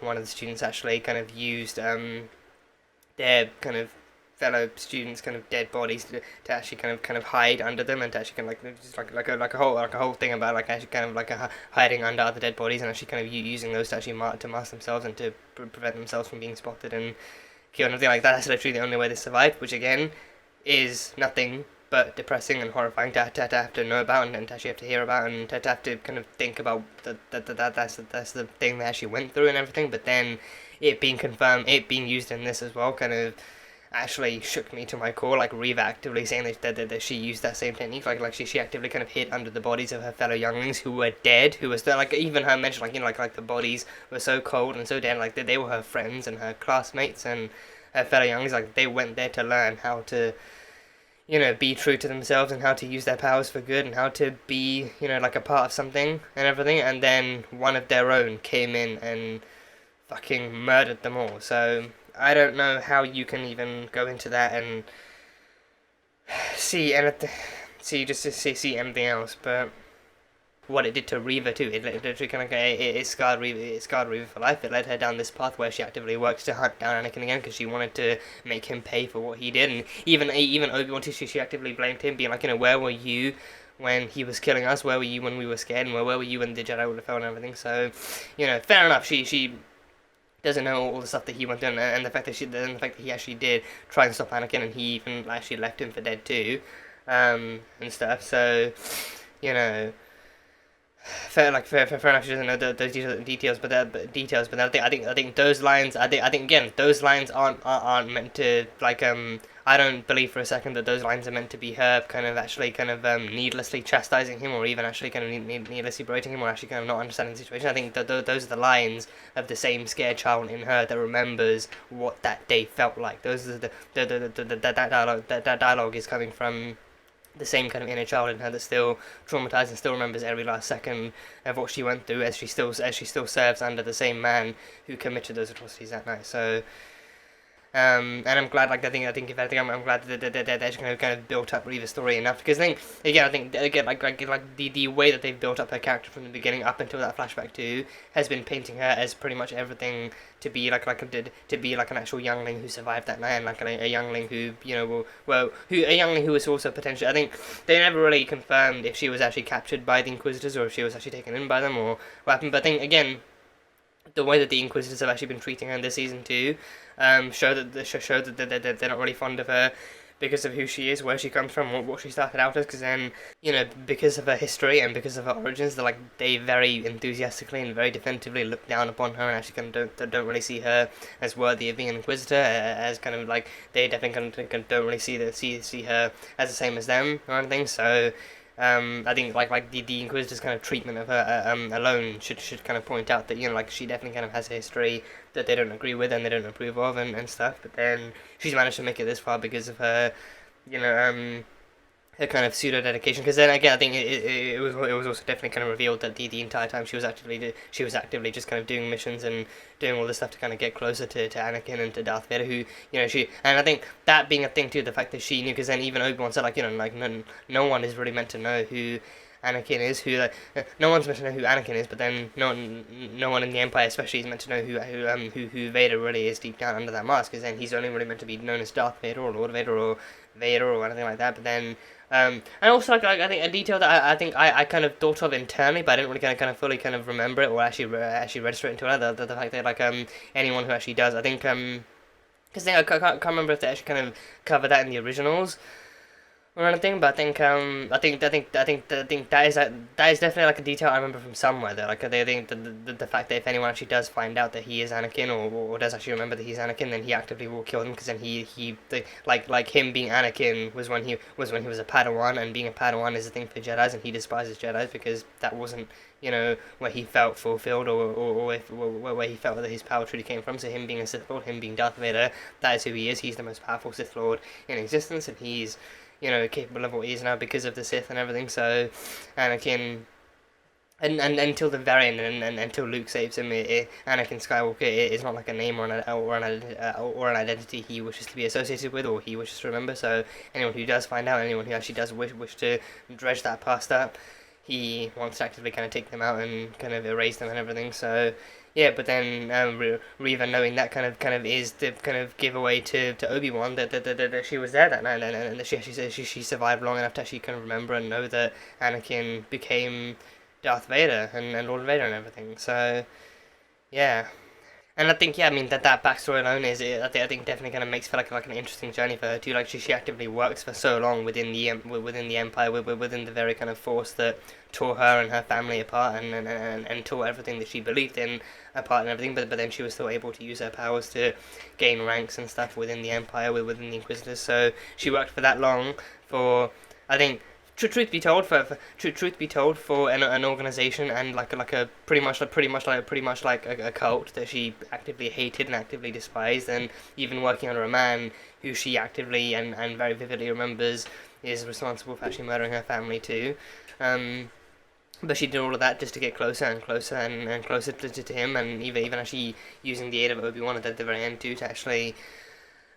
one of the students actually kind of used their kind of fellow students' kind of dead bodies to actually kind of hide under them, and to actually kind of like just like a whole thing about like actually kind of like hiding under other dead bodies and actually kind of using those to actually mask themselves and to prevent themselves from being spotted and killed and everything like that. That's literally the only way they survived, which again is nothing but depressing and horrifying to have to know about and to actually have to hear about and to have to kind of think about that's the thing they actually went through and everything. But then it being confirmed, it being used in this as well, kind of actually shook me to my core. Like Reva actively saying that she used that same technique, like she actively kind of hid under the bodies of her fellow younglings who were dead, who was there, like even her mentioned like, you know, like the bodies were so cold and so dead, like they were her friends and her classmates and her fellow younglings, like they went there to learn how to, you know, be true to themselves and how to use their powers for good and how to be, you know, like a part of something and everything. And then one of their own came in and fucking murdered them all. So I don't know how you can even go into that and see anything, see anything else. But what it did to Reva too, it literally kind of it scarred Reva for life. It led her down this path where she actively works to hunt down Anakin again because she wanted to make him pay for what he did. And even Obi-Wan too, she actively blamed him, being like, you know, where were you when he was killing us? Where were you when we were scared? And where were you when the Jedi would have fell and everything? So, you know, fair enough. She doesn't know all the stuff that he went through, and the fact that he actually did try and stop Anakin, and he even actually left him for dead too, and stuff. So, you know, fair enough. She doesn't know those details, but I think those lines. I think again, those lines aren't meant to like I don't believe for a second that those lines are meant to be her kind of actually kind of needlessly chastising him or even actually kind of needlessly berating him or actually kind of not understanding the situation. I think that those are the lines of the same scared child in her that remembers what that day felt like. Those are that dialogue is coming from the same kind of inner child in her that's still traumatized and still remembers every last second of what she went through as she still serves under the same man who committed those atrocities that night. So And I'm glad, like, I think if anything, I'm glad that they're kind of built up Reva's story enough, because I think again, like the way that they've built up her character from the beginning up until that flashback too has been painting her as pretty much everything to be like an actual youngling who survived that night, and like a youngling who, you know, a youngling who was also potentially, I think they never really confirmed if she was actually captured by the Inquisitors or if she was actually taken in by them or what happened, but I think again, the way that the Inquisitors have actually been treating her in this season too, show that they're not really fond of her because of who she is, where she comes from, what she started out as. Because then, you know, because of her history and because of her origins, they very enthusiastically and very definitively look down upon her and actually kind of don't really see her as worthy of being an Inquisitor, as kind of like they definitely kind of don't really see her as the same as them or anything. So. I think like the Inquisitor's kind of treatment of her alone should kind of point out that, you know, like she definitely kind of has a history that they don't agree with and they don't approve of and stuff. But then she's managed to make it this far because of her, you know, her kind of pseudo dedication. Because then again, I think it was also definitely kind of revealed that the entire time she was actively just kind of doing missions and doing all this stuff to kind of get closer to Anakin and to Darth Vader, who, you know, and I think that being a thing too, the fact that she knew, because then even Obi-Wan said, like, you know, like no one is really meant to know who Anakin is, no one's meant to know who Anakin is, but then no one in the Empire especially is meant to know who Vader really is deep down under that mask, because then he's only really meant to be known as Darth Vader or Lord Vader or Vader or anything like that. But then and also like I think a detail that I think I kind of thought of internally, but I didn't really kind of fully kind of remember it or actually register it into it. The fact that like anyone who actually does, I think because I can't remember if they actually kind of covered that in the originals or anything, but I think that is definitely like a detail I remember from somewhere. That like they think the fact that if anyone actually does find out that he is Anakin or does actually remember that he's Anakin, then he actively will kill them, because then like him being Anakin was when he was a Padawan, and being a Padawan is a thing for Jedis, and he despises Jedis because that wasn't, you know, where he felt fulfilled or where he felt that his power truly came from. So him being a Sith Lord, him being Darth Vader, that is who he is. He's the most powerful Sith Lord in existence, and he's, you know, capable of what he is now because of the Sith and everything. So Anakin, and until the very end, and until Luke saves him, Anakin Skywalker is not like a name or an identity he wishes to be associated with or he wishes to remember. So anyone who does find out, anyone who actually does wish to dredge that past up, he wants to actively kind of take them out and kind of erase them and everything. So yeah, but then Reva, knowing that kind of is the kind of giveaway to Obi-Wan that she was there that night, and that she survived long enough to actually kind of remember and know that Anakin became Darth Vader and Lord Vader and everything. So yeah. And I think, yeah, I mean, that backstory alone is, I think definitely kind of makes for like an interesting journey for her too. Like she actively works for so long within the Empire, within the very kind of force that tore her and her family apart and tore everything that she believed in apart and everything. But then she was still able to use her powers to gain ranks and stuff within the Empire, within the Inquisitors. So she worked for that long for, I think, truth be told, for an organization and like a pretty much like a cult that she actively hated and actively despised, and even working under a man who she actively and very vividly remembers is responsible for actually murdering her family too. But she did all of that just to get closer and closer and closer to him, and even actually using the aid of Obi-Wan at the very end too to actually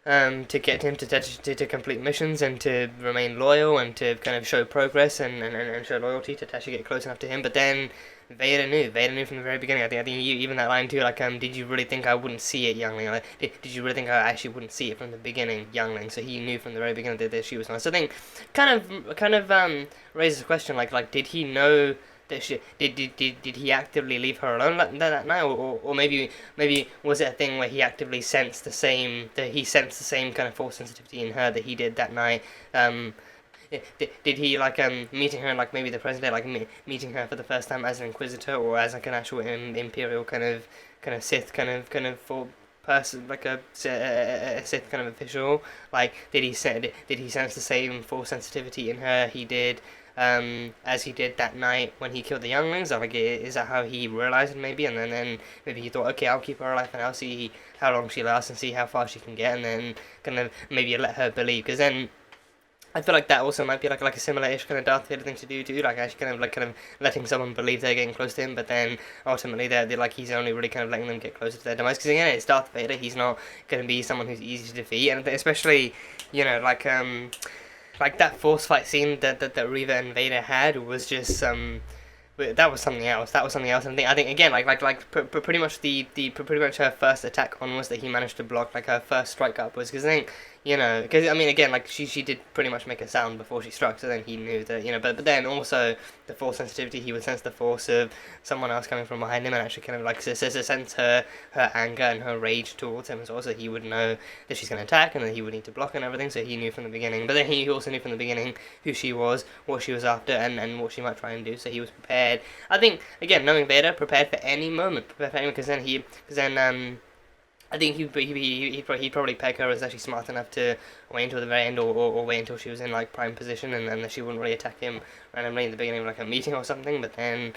to get him to complete missions and to remain loyal and to kind of show progress and show loyalty to actually get close enough to him. But then Vader knew from the very beginning. I think even that line too, like, did you really think I wouldn't see it, youngling? Like, did you really think I actually wouldn't see it from the beginning, youngling? So he knew from the very beginning that she was nice. So I think kind of raises the question, like did he know that did he actively leave her alone that night, or maybe was it a thing where he actively sensed the same kind of force sensitivity in her that he did that night? Did he like meeting her in like maybe the present day, like meeting her for the first time as an Inquisitor or as like an actual Imperial kind of Sith kind of full person, like a Sith kind of official? Like did he sense the same force sensitivity in her he did as he did that night when he killed the younglings? Like, is that how he realized it maybe? And then maybe he thought, okay, I'll keep her alive and I'll see how long she lasts and see how far she can get, and then kind of maybe let her believe. Because then I feel like that also might be like a similar-ish kind of Darth Vader thing to do too, like actually kind of letting someone believe they're getting close to him, but then ultimately they're like he's only really kind of letting them get closer to their demise. Because again, it's Darth Vader. He's not going to be someone who's easy to defeat, and especially like that force fight scene that Reva and Vader had was just that was something else. That was something else. And I think again, pretty much pretty much her first attack onwards that he managed to block, like her first strike upwards. Because I think, because I mean, again, like she did pretty much make a sound before she struck. So then he knew that, but then also the force sensitivity, he would sense the force of someone else coming from behind him and actually kind of like sense her anger and her rage towards him as well. So he would know that she's going to attack and that he would need to block and everything. So he knew from the beginning. But then he also knew from the beginning who she was, what she was after, and what she might try and do. So he was prepared. I think, again, knowing Vader, prepared for any moment, because then I think he'd probably peg her as actually smart enough to wait until the very end, or wait until she was in like prime position, and then she wouldn't really attack him randomly in the beginning of like a meeting or something. But then,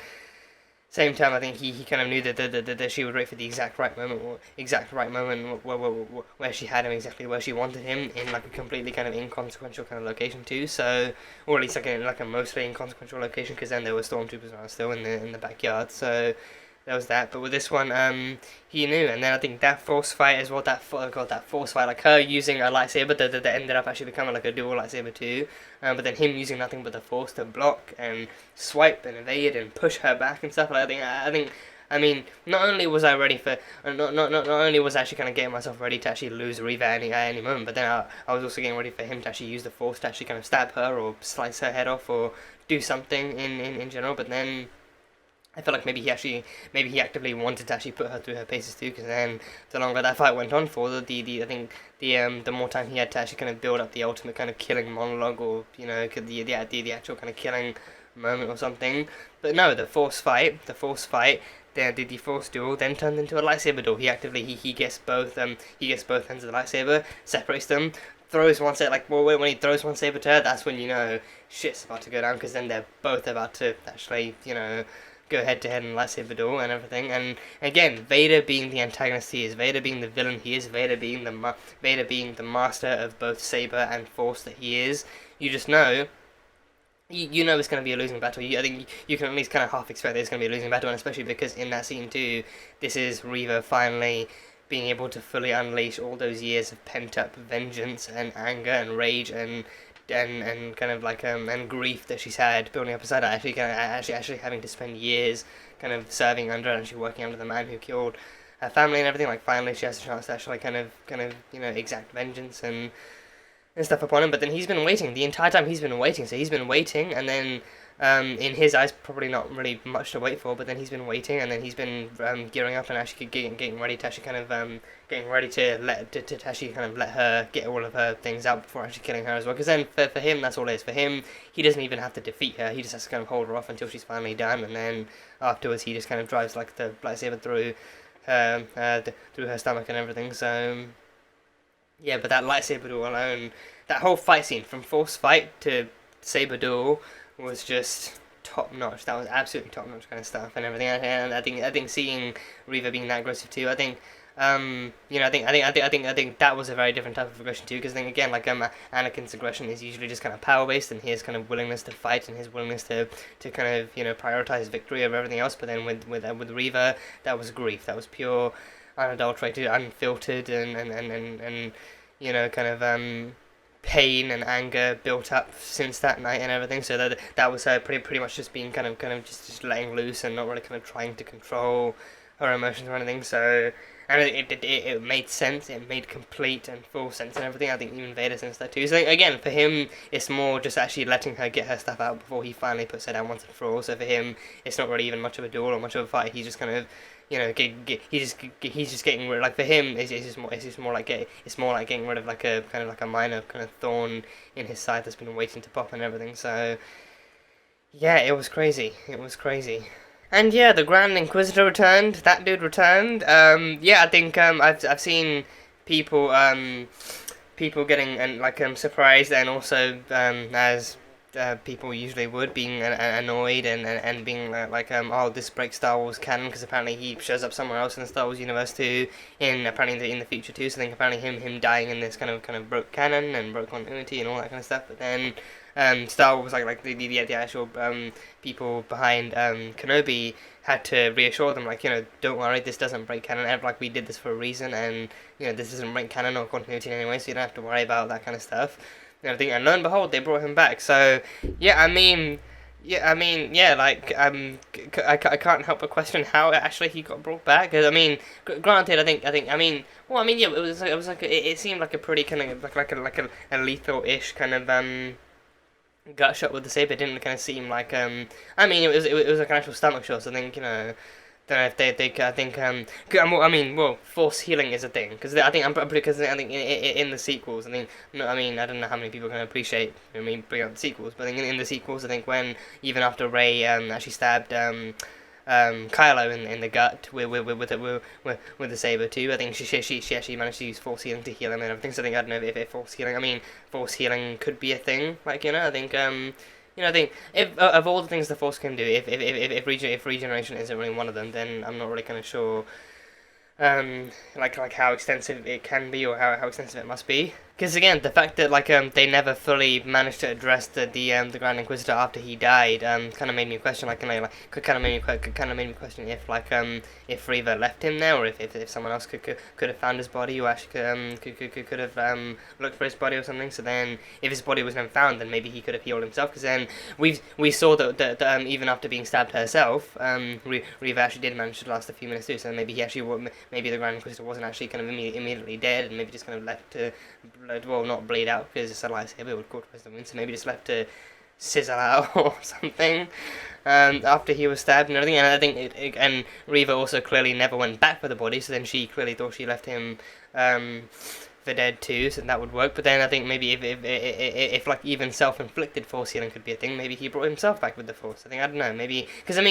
same time, I think he kind of knew that she would wait for the exact right moment where she had him exactly where she wanted him, in like a completely kind of inconsequential kind of location too. So, or at least like a mostly inconsequential location, because then there were stormtroopers around still in the backyard. So there was that. But with this one, he knew, and then I think that force fight as well. That force fight, like her using a lightsaber that ended up actually becoming like a dual lightsaber too. But then him using nothing but the force to block and swipe and evade and push her back and stuff. Like I mean, not only was I ready for, not only was I actually kind of getting myself ready to actually lose Reva at any moment, but then I was also getting ready for him to actually use the force to actually kind of stab her or slice her head off or do something in general. But then I feel like maybe he actively wanted to actually put her through her paces too, because then the longer that fight went on for, I think the more time he had to actually kind of build up the ultimate kind of killing monologue, or the actual kind of killing moment or something. But no, the force fight, the force duel then turned into a lightsaber duel. He gets both ends of the lightsaber, separates them, throws one saber, when he throws one saber to her, that's when you know shit's about to go down, because then they're both about to actually go head to head in lightsaber duel and everything. And again, Vader being the antagonist he is, Vader being the villain he is, Vader being the master of both saber and force that he is, you just know. You know it's going to be a losing battle. I think you can at least kind of half expect that it's going to be a losing battle, and especially because in that scene too, this is Reva finally being able to fully unleash all those years of pent-up vengeance and anger and rage and kind of like and grief that she's had building up inside her, actually having to spend years kind of serving under and actually working under the man who killed her family and everything. Like finally she has a chance to actually kind of exact vengeance and stuff upon him. But then he's been waiting the entire time. He's been waiting, and then in his eyes probably not really much to wait for, but then he's been waiting, and then he's been gearing up and actually getting ready to actually kind of actually kind of let her get all of her things out before actually killing her as well. Because then for him, that's all it is. For him, he doesn't even have to defeat her. He just has to kind of hold her off until she's finally done, and then afterwards he just kind of drives like the lightsaber through her stomach and everything. So yeah, but that lightsaber duel alone, that whole fight scene from force fight to saber duel was just top notch. That was absolutely top notch kind of stuff and everything. And I think seeing Reva being that aggressive too, I think that was a very different type of aggression too. Because then again, Anakin's aggression is usually just kind of power based, and his kind of willingness to fight and his willingness to kind of prioritize victory over everything else. But then with Reva, that was grief. That was pure, unadulterated, unfiltered, and kind of pain and anger built up since that night and everything. So that was her pretty much just being kind of just letting loose and not really kind of trying to control her emotions or anything. So, and it made sense. It made complete and full sense and everything. I think even Vader sensed that too. So again, for him, it's more just actually letting her get her stuff out before he finally puts her down once and for all. So for him, it's not really even much of a duel or much of a fight. He's just kind of he's just getting rid. Like for him, it's more like getting rid of like a kind of like a minor kind of thorn in his side that's been waiting to pop and everything. So yeah, it was crazy. And yeah, the Grand Inquisitor returned. That dude returned. Yeah, I think I've seen people getting surprised, and also as people usually would, being annoyed and being oh, this breaks Star Wars canon, because apparently he shows up somewhere else in the Star Wars universe too, apparently in the future too. So I think apparently him dying in this kind of broke canon and broke continuity and all that kind of stuff. But then Star Wars, the actual people behind Kenobi had to reassure them, don't worry, this doesn't break canon. We did this for a reason, and this doesn't break canon or continuity in any way, so you don't have to worry about that kind of stuff. And lo and behold, they brought him back. So I can't help but question how actually he got brought back. Because granted, it seemed like a pretty kind of a lethal-ish kind of gut shot with the saber. It didn't kind of seem like it was like an actual stomach shot. So I think don't know if force healing is a thing, because I think in the sequels, I don't know how many people can appreciate bring up the sequels, but I think in the sequels, I think when even after Rey actually stabbed Kylo in the gut with the saber too, I think she actually managed to use force healing to heal him and everything. So I don't know if force healing could be a thing. I think if of all the things the Force can do, if regeneration isn't really one of them, then I'm not really kind of sure, how extensive it can be or how extensive it must be. Because again, the fact that they never fully managed to address the Grand Inquisitor after he died, kind of made me question, kind of made me question if Reva left him there, or if someone else could have found his body, or actually could have looked for his body or something. So then, if his body was never found, then maybe he could have healed himself. Because then we saw that even after being stabbed herself, Reva actually did manage to last a few minutes too. So maybe maybe the Grand Inquisitor wasn't actually kind of immediately dead, and maybe just kind of left to not bleed out, because it's a lightsaber would cauterize the wound, so maybe just left to sizzle out or something after he was stabbed and everything. And I think and Reva also clearly never went back for the body, so then she clearly thought she left him for dead too, so that would work. But then I think maybe if even self-inflicted force healing could be a thing, maybe he brought himself back with the force. I don't know, maybe because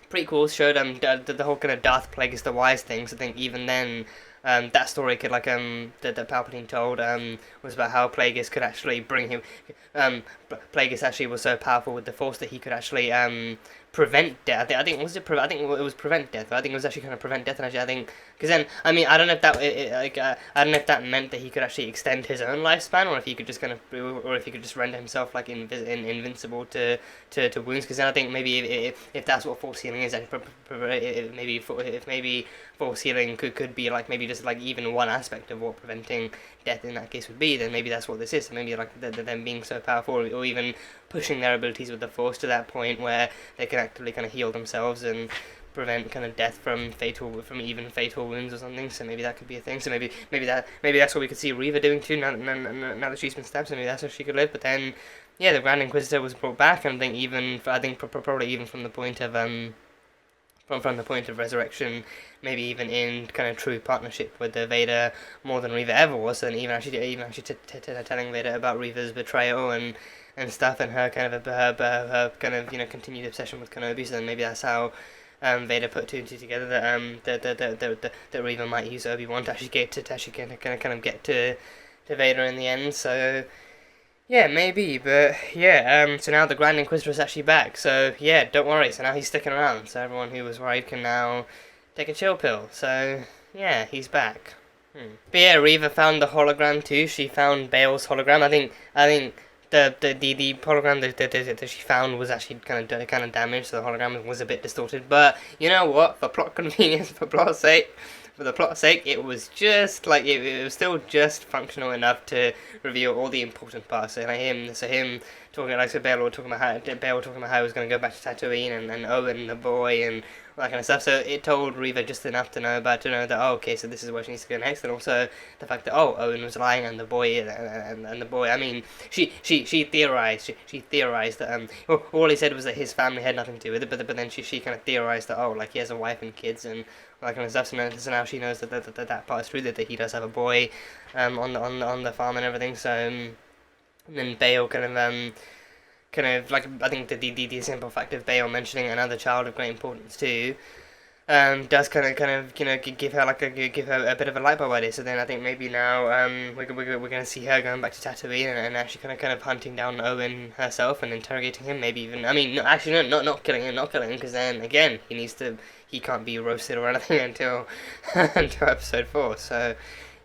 prequels showed the whole kind of Darth Plagueis the Wise thing. So I think even then that story could that Palpatine told was about how Plagueis could actually bring him. Plagueis actually was so powerful with the Force that he could actually prevent death. I think it was prevent death. But I think it was actually kind of prevent death. And actually, I think because then I don't know if that I don't know if that meant that he could actually extend his own lifespan, or if he could just render himself invincible to wounds. Because then I think maybe if that's what force healing is, maybe force healing could be maybe just even one aspect of what preventing death in that case would be, then maybe that's what this is. So maybe them being so powerful, or even pushing their abilities with the Force to that point where they can actively kind of heal themselves and prevent kind of death from even fatal wounds or something. So maybe that could be a thing. So maybe that's what we could see Reva doing too, now that she's been stabbed. So maybe that's how she could live. But then the Grand Inquisitor was brought back, and I think probably even from the point of from the point of resurrection, maybe even in kind of true partnership with the Vader more than Reva ever was, and even actually telling Vader about Reva's betrayal and stuff, and her kind of her kind of continued obsession with Kenobi. So then maybe that's how Vader put two and two together, that Reva might use Obi-Wan to actually get to Vader in the end. So yeah, maybe, but so now the Grand Inquisitor is actually back, so don't worry, so now he's sticking around, so everyone who was worried can now take a chill pill. So he's back. But Reva found the hologram too. She found Bail's hologram. I think the hologram that she found was actually kind of damaged, so the hologram was a bit distorted. But you know what? For plot convenience, for the plot's sake, it was just it was still just functional enough to reveal all the important parts. So him talking Bail talking about how he was going to go back to Tatooine, and Owen the boy and all that kind of stuff. So it told Reva just enough to know that okay, so this is where she needs to go next, and also the fact that Owen was lying, and the boy and the boy. I mean, she theorized that all he said was that his family had nothing to do with it, but then she kind of theorized that he has a wife and kids and all that kind of stuff. So now she knows that part is true, that he does have a boy on the farm and everything. So and then Bail kind of I think the simple fact of Bail mentioning another child of great importance too does give her give her a bit of a light bulb idea. So then I think maybe now we're gonna see her going back to Tatooine and actually kind of hunting down Owen herself and interrogating him. Maybe even, I mean, no, actually no, not killing him, because then again he can't be roasted or anything until until episode 4. So.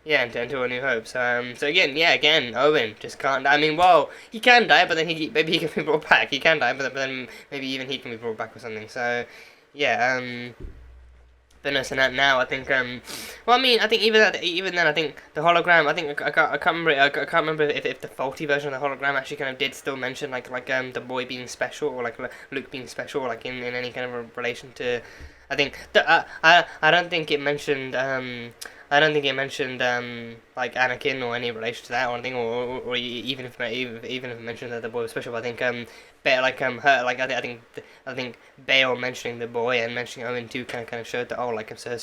Yeah, until A New Hope. So again, Owen just can't die. I mean, well, he can die, but then maybe he can be brought back. He can die, but then maybe even he can be brought back or something. So, yeah, but no, so now I think, well, I mean, I think even then, I think the hologram, I think, I can't remember if the faulty version of the hologram actually kind of did still mention, like the boy being special, or, like, Luke being special, or, like, in any kind of a relation to, I think, I don't think it mentioned, like Anakin or any relation to that or anything, or even if it mentioned that the boy was special. But I think her, like I think Bale mentioning the boy and mentioning Owen too kind of showed that, oh, like, so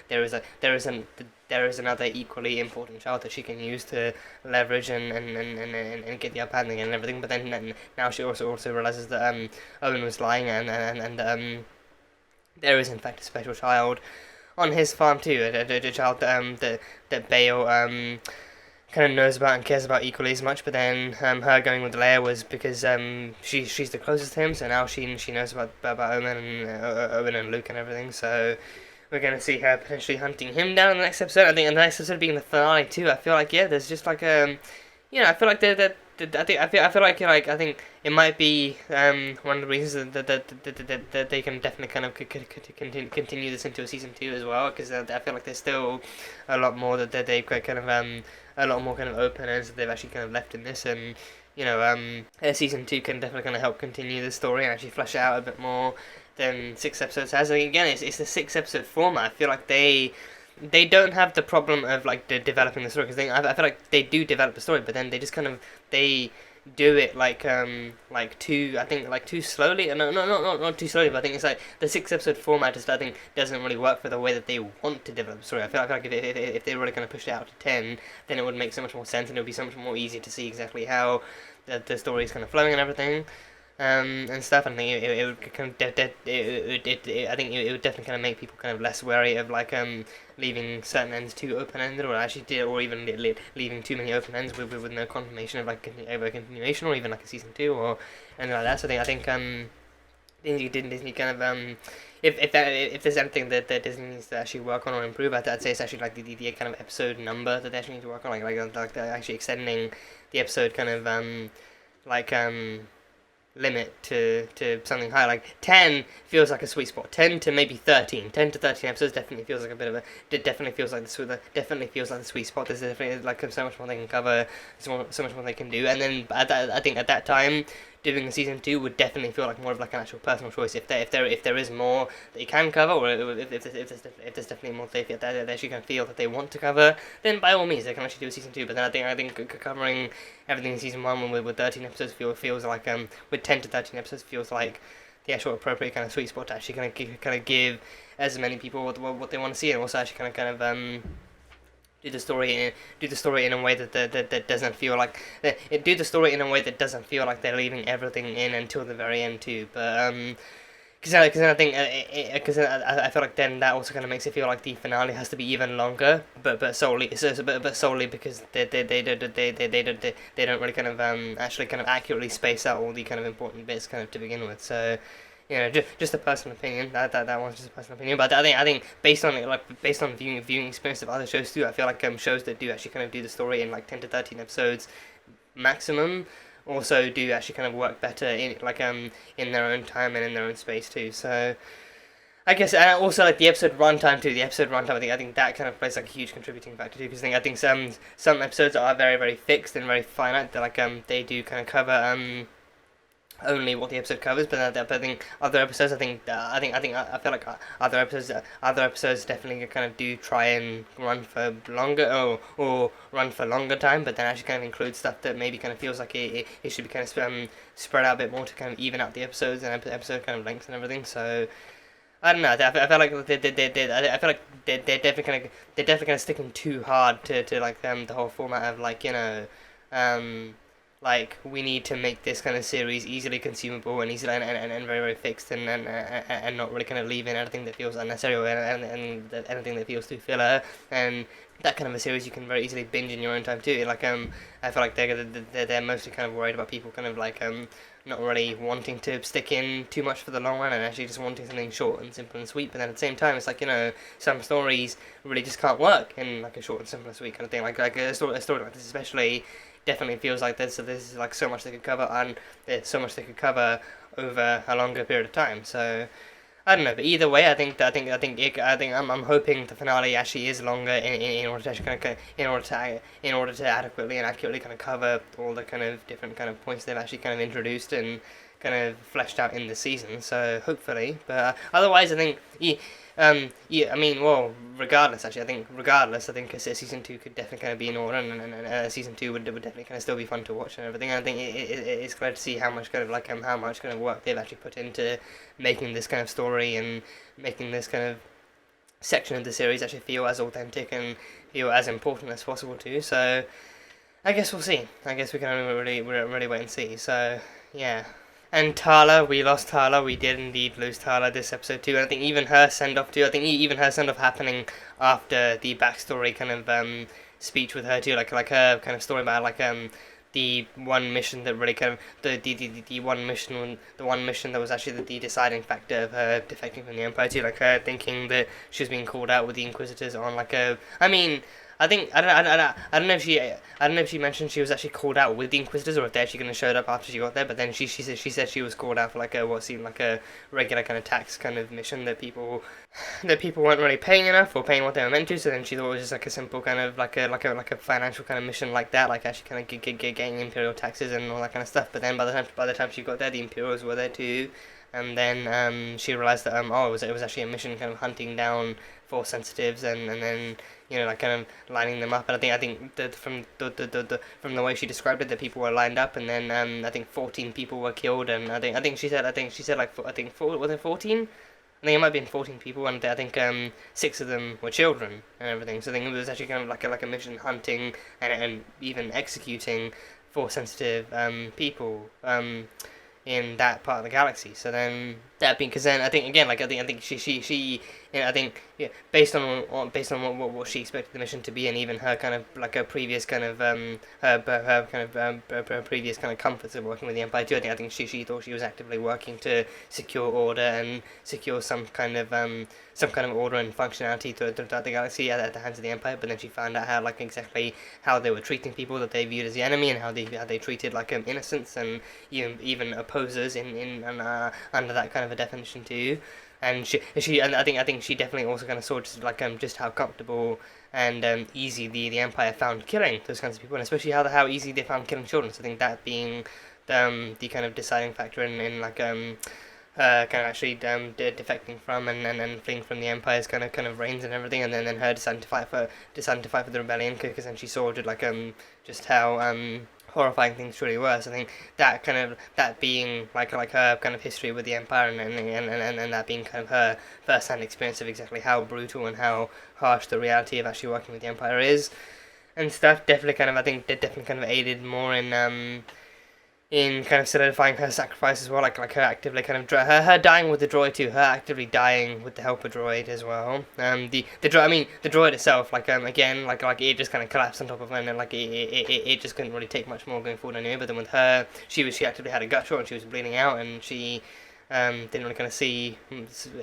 there is another equally important child that she can use to leverage and get the upper hand and everything. But then now she also realizes that Owen was lying and there is in fact a special child on his farm too, a child that Bale kind of knows about and cares about equally as much. But then her going with Leia was because she's the closest to him, so now she knows about Owen and Luke and everything. So we're gonna see her potentially hunting him down in the next episode. I think in the next episode being the finale too. I feel like, yeah, there's just like I feel like I think it might be one of the reasons that they can definitely kind of continue this into a season 2 as well, because I feel like there's still a lot more that they've got kind of a lot more kind of open ends that they've actually kind of left in this, and season 2 can definitely kind of help continue the story and actually flesh it out a bit more than 6 episodes has. And again, it's the 6 episode format. I feel like they don't have the problem of like developing the story, because I feel like they do develop the story, but then they just kind of they do it like too slowly. No, not too slowly, but I think it's like the 6 episode format just, I think, doesn't really work for the way that they want to develop the story. I feel like if they're really going to push it out to 10, then it would make so much more sense, and it would be so much more easy to see exactly how the story is kind of flowing and everything. And stuff. And I think it would kind of I think it would definitely kind of make people kind of less wary of like leaving certain ends too open ended, or even leaving too many open ends with no confirmation of like a continuation, or even like a season 2 or anything like that. So I think Disney kind of if there's anything that Disney needs to actually work on or improve, I'd say it's actually like the kind of episode number that they actually need to work on, like actually extending the episode kind of limit to something higher. Like 10 feels like a sweet spot. 10 to maybe 13. 10 to 13 episodes definitely feels like a bit of a. It definitely feels like the sweet spot. There's definitely like so much more they can cover, so much more they can do. And then I think at that time, doing a season 2 would definitely feel like more of like an actual personal choice. If there is more that you can cover, or if there's definitely more that they actually can feel that they want to cover, then by all means they can actually do a season 2. But then I think covering everything in season 1 with 13 episodes feels like with 10 to 13 episodes feels like the actual appropriate kind of sweet spot to actually kind of give as many people what they want to see, and also actually kind of do the story in a way that doesn't feel like they're leaving everything in until the very end too. But because I think I feel like then that also kind of makes it feel like the finale has to be even longer, but solely because they don't really kind of actually kind of accurately space out all the kind of important bits kind of to begin with. So, just a personal opinion. That one's just a personal opinion. But I think based on viewing experience of other shows too, I feel like shows that do actually kind of do the story in like 10 to 13 episodes maximum also do actually kind of work better in their own time and in their own space too. So I guess, and also like the episode runtime too. I think that kind of plays like a huge contributing factor too, because I think some episodes are very, very fixed and very finite. That like they do kind of cover only what the episode covers, but I think other episodes, I feel like other episodes definitely kind of do try and run for longer or run for longer time, but then actually kind of include stuff that maybe kind of feels like it should be kind of spread out a bit more to kind of even out the episodes and episode kind of lengths and everything. So I don't know. I feel like they're definitely kind of sticking too hard to like the whole format of like like we need to make this kind of series easily consumable and easily and very fixed and not really kind of leave in anything that feels unnecessary or anything that feels too filler, and that kind of a series you can very easily binge in your own time too. Like I feel like they're mostly kind of worried about people kind of like not really wanting to stick in too much for the long run and actually just wanting something short and simple and sweet. But then at the same time, it's like, you know, some stories really just can't work in like a short and simple and sweet kind of thing. Like a story like this especially definitely feels like this. So this is like so much they could cover, and there's so much they could cover over a longer period of time. So I don't know, but either way, I think I'm hoping the finale actually is longer in order to actually kind of in order to adequately and accurately kind of cover all the kind of different kind of points they've actually kind of introduced and kind of fleshed out in the season. So hopefully, but otherwise, I think yeah, I mean, well, regardless, actually, I think season 2 could definitely kind of be in order, and season 2 would definitely kind of still be fun to watch and everything. And I think it's glad to see how much kind of like how much kind of work they've actually put into making this kind of story and making this kind of section of the series actually feel as authentic and feel as important as possible too. So I guess we'll see. I guess we can only really wait and see. So yeah. And Tala, we lost Tala. We did indeed lose Tala this episode too. And I think even her send off too. I think even her send off happening after the backstory kind of speech with her too. Like her kind of story about like the one mission that really kind of the one mission that was actually the deciding factor of her defecting from the Empire too. Like her thinking that she was being called out with the Inquisitors on like a. I mean, I don't know if she mentioned she was actually called out with the Inquisitors or if they actually going to show up after she got there. But then she said she was called out for like a what seemed like a regular kind of tax kind of mission that people weren't really paying enough or paying what they were meant to. So then she thought it was just like a simple kind of like a financial kind of mission like that, like actually kind of getting Imperial taxes and all that kind of stuff. But then by the time she got there, the Imperials were there too. And then she realized that it was actually a mission kind of hunting down Force sensitives and then you know like kind of lining them up. And I think that from the way she described it, that people were lined up, and then I think 14 people were killed, and I think she said like was it 14? I think it might have been 14 people, and I think 6 of them were children and everything. So I think it was actually kind of like a mission hunting and even executing Force sensitive people in that part of the galaxy. So then that being, because then I think again, like I think she you know, I think yeah, based on what she expected the mission to be, and even her kind of like her previous kind of her previous kind of comforts of working with the Empire too. I think she thought she was actively working to secure order and secure some kind of order and functionality throughout the galaxy at the hands of the Empire. But then she found out how like exactly how they were treating people that they viewed as the enemy, and how they treated like innocents and even opposers in under that kind of a definition too. And I think she definitely also kind of saw just how comfortable and easy the Empire found killing those kinds of people, and especially how easy they found killing children. So I think that being the kind of deciding factor in like kind of actually defecting from and fleeing from the Empire's kind of reigns and everything, and then her deciding to fight for the rebellion, because then she saw just how horrifying things truly were. So I think that being like her kind of history with the Empire and that being kind of her first-hand experience of exactly how brutal and how harsh the reality of actually working with the Empire is and stuff, definitely kind of aided more in kind of solidifying her sacrifice as well, like her actively kind of her dying with the droid too, her actively dying with the helper droid as well. The droid itself, again, it just kind of collapsed on top of her, and it just couldn't really take much more going forward anyway. But then with her, she actively had a gut shot and she was bleeding out, and she didn't really kind of see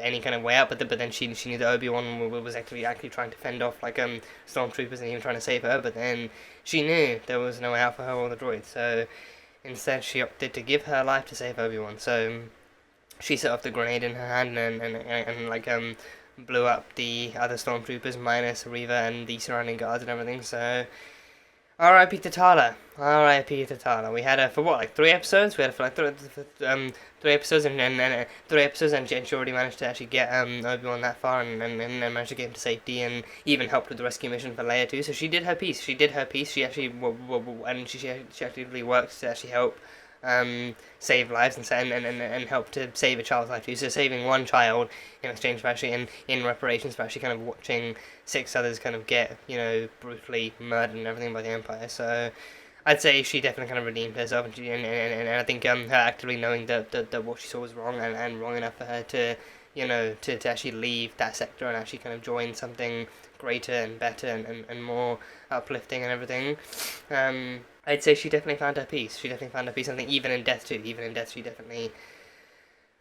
any kind of way out. But then she knew that Obi-Wan was actually trying to fend off stormtroopers and even trying to save her. But then she knew there was no way out for her or the droid, so instead, she opted to give her life to save Obi-Wan. So she set off the grenade in her hand and blew up the other stormtroopers minus Reva and the surrounding guards and everything. So R.I.P. to Tala. R.I.P. to Tala. We had her for what, 3 episodes? We had her for 3 episodes and 3 episodes, and she already managed to actually get Obi-Wan that far and managed to get him to safety, and even helped with the rescue mission for Leia too. So she did her piece. She actually and she actively worked to actually help save lives and help to save a child's life too. So saving one child in exchange for actually in reparations for actually kind of watching 6 others kind of get brutally murdered and everything by the Empire. So I'd say she definitely kind of redeemed herself, and I think her actively knowing that what she saw was wrong and wrong enough for her to, to actually leave that sector and actually kind of join something greater and better and more uplifting and everything. I'd say she definitely found her peace. She definitely found her peace. I think even in death too. Even in death, she definitely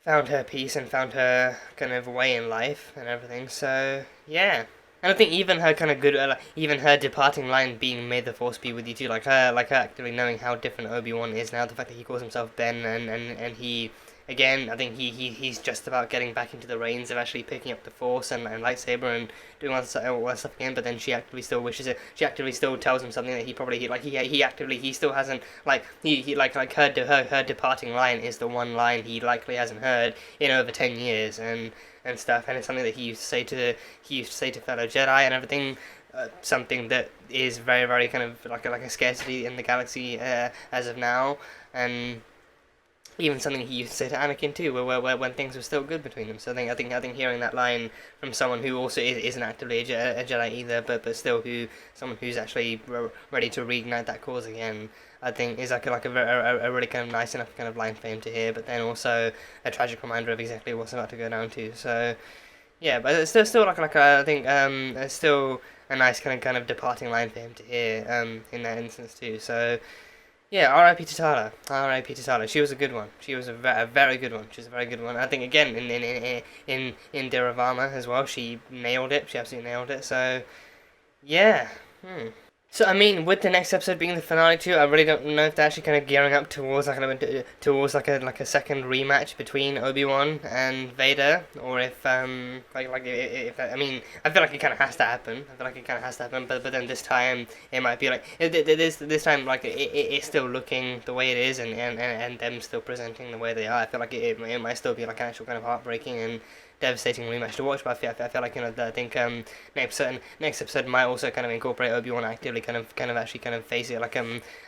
found her peace and found her kind of way in life and everything. So yeah. And I think even her kind of good, even her departing line being "May the Force be with you" too, like her actively knowing how different Obi-Wan is now, the fact that he calls himself Ben, and he, again, I think he's just about getting back into the reins of actually picking up the Force and lightsaber and doing all that stuff again. But then she actively still wishes it. She actively still tells him something that he probably he still hasn't, like her departing line is the one line he likely hasn't heard in over 10 years and stuff, and it's something that he used to say to fellow Jedi and everything, something that is very, very kind of like a scarcity in the galaxy as of now, and even something he used to say to Anakin too, where when things were still good between them. So I think hearing that line from someone who also isn't actively a Jedi either, but still someone who's actually ready to reignite that cause again, I think is like a really kind of nice enough kind of line for him to hear, but then also a tragic reminder of exactly what's about to go down to. So yeah, but it's still like I think it's still a nice kind of departing line for him to hear in that instance too. So yeah, R.I.P. to Tala. R.I.P. to Tala. She was a good one. She was a very good one. She was a very good one. I think again in Deravama as well, she nailed it. She absolutely nailed it. So yeah. So I mean, with the next episode being the finale too, I really don't know if they're actually kind of gearing up towards like a second rematch between Obi-Wan and Vader, or if I mean, I feel like it kind of has to happen. But then this time it might be like this time like it's still looking the way it is, and them still presenting the way they are. I feel like it might still be like an actual kind of heartbreaking and devastating rematch to watch, but I feel like I think next episode might also kind of incorporate Obi-Wan actively kind of actually face it, like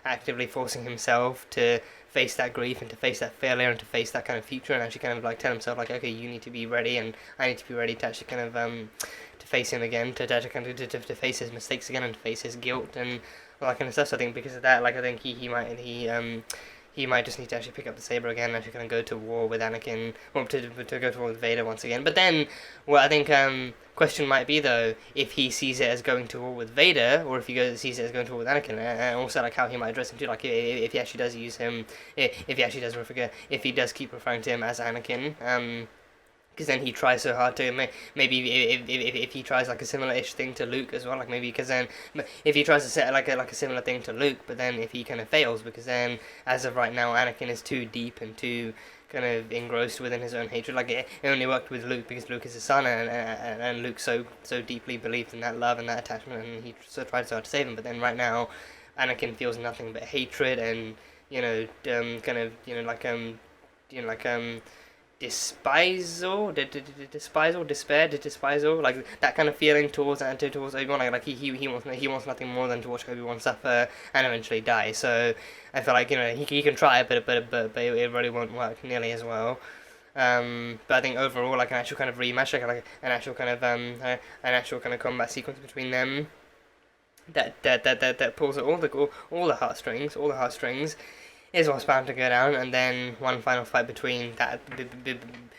actively forcing himself to face that grief and to face that failure and to face that kind of future, and actually kind of like tell himself like, okay, you need to be ready and I need to be ready to actually kind of to face him again, to face his mistakes again and to face his guilt and all that kind of stuff. So I think because of that, like I think he might just need to actually pick up the saber again and actually kind of go to war with Anakin, or to go to war with Vader once again. But then, what I think question might be though, if he sees it as going to war with Vader, or if he sees it as going to war with Anakin, and also like how he might address him too, like if he actually does use him, if he does keep referring to him as Anakin, because then he tries so hard to maybe if he tries like a similar-ish thing to Luke as well, like maybe because then if he tries to set like a similar thing to Luke, but then if he kind of fails, because then as of right now Anakin is too deep and too kind of engrossed within his own hatred. Like it only worked with Luke because Luke is his son, and Luke so deeply believed in that love and that attachment, and he so tried so hard to save him. But then right now Anakin feels nothing but hatred and despisal, like that kind of feeling towards Obi-Wan. Like he wants nothing more than to watch Obi-Wan suffer and eventually die. So I feel like he can try, but it really won't work nearly as well. But I think overall, like an actual kind of rematch, like an actual kind of combat sequence between them that pulls at all the heartstrings is what's bound to go down, and then one final fight between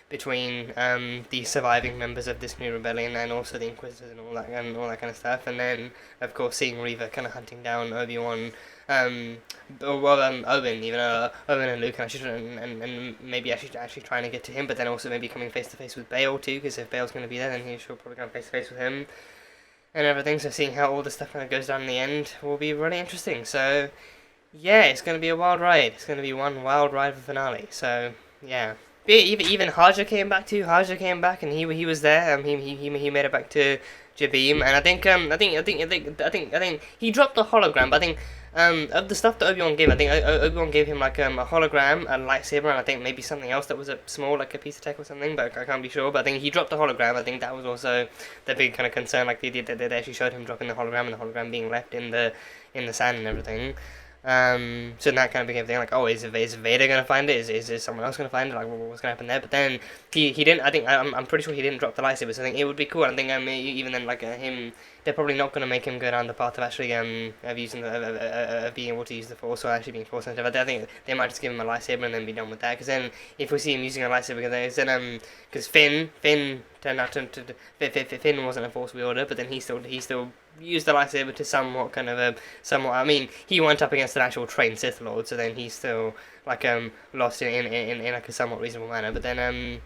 the surviving members of this new rebellion and also the Inquisitors and all that kind of stuff, and then of course seeing Reva kind of hunting down Obi-Wan, Owen and Luke, and maybe actually trying to get to him, but then also maybe coming face to face with Bail too, because if Bail's going to be there, then she'll probably come face to face with him and everything. So seeing how all this stuff kind of goes down in the end will be really interesting. So yeah, it's going to be a wild ride. It's going to be one wild ride for finale. So yeah, even Haja came back too. Haja came back and he was there. He made it back to Jabim, and I think he dropped the hologram. But I think of the stuff that Obi-Wan gave, I think Obi-Wan gave him like a hologram, a lightsaber, and I think maybe something else that was a small, like a piece of tech or something, but I can't be sure. But I think he dropped the hologram. I think that was also the big kind of concern. Like they actually showed him dropping the hologram and the hologram being left in the sand and everything. So that kind of became a thing, like, oh, is Vader gonna find it? Is someone else gonna find it? Like, what's gonna happen there? But then he didn't. I think I'm pretty sure he didn't drop the lightsaber. So I think it would be cool. I think even then, like him, they're probably not gonna make him go down the path of actually of using of being able to use the Force or actually being Force sensitive. I think they might just give him a lightsaber and then be done with that. Because then if we see him using a lightsaber, because Finn turned out to Finn wasn't a Force wielder, but then he still used the lightsaber to somewhat. I mean, he went up against an actual trained Sith Lord, so then he's still like lost in like a somewhat reasonable manner. But then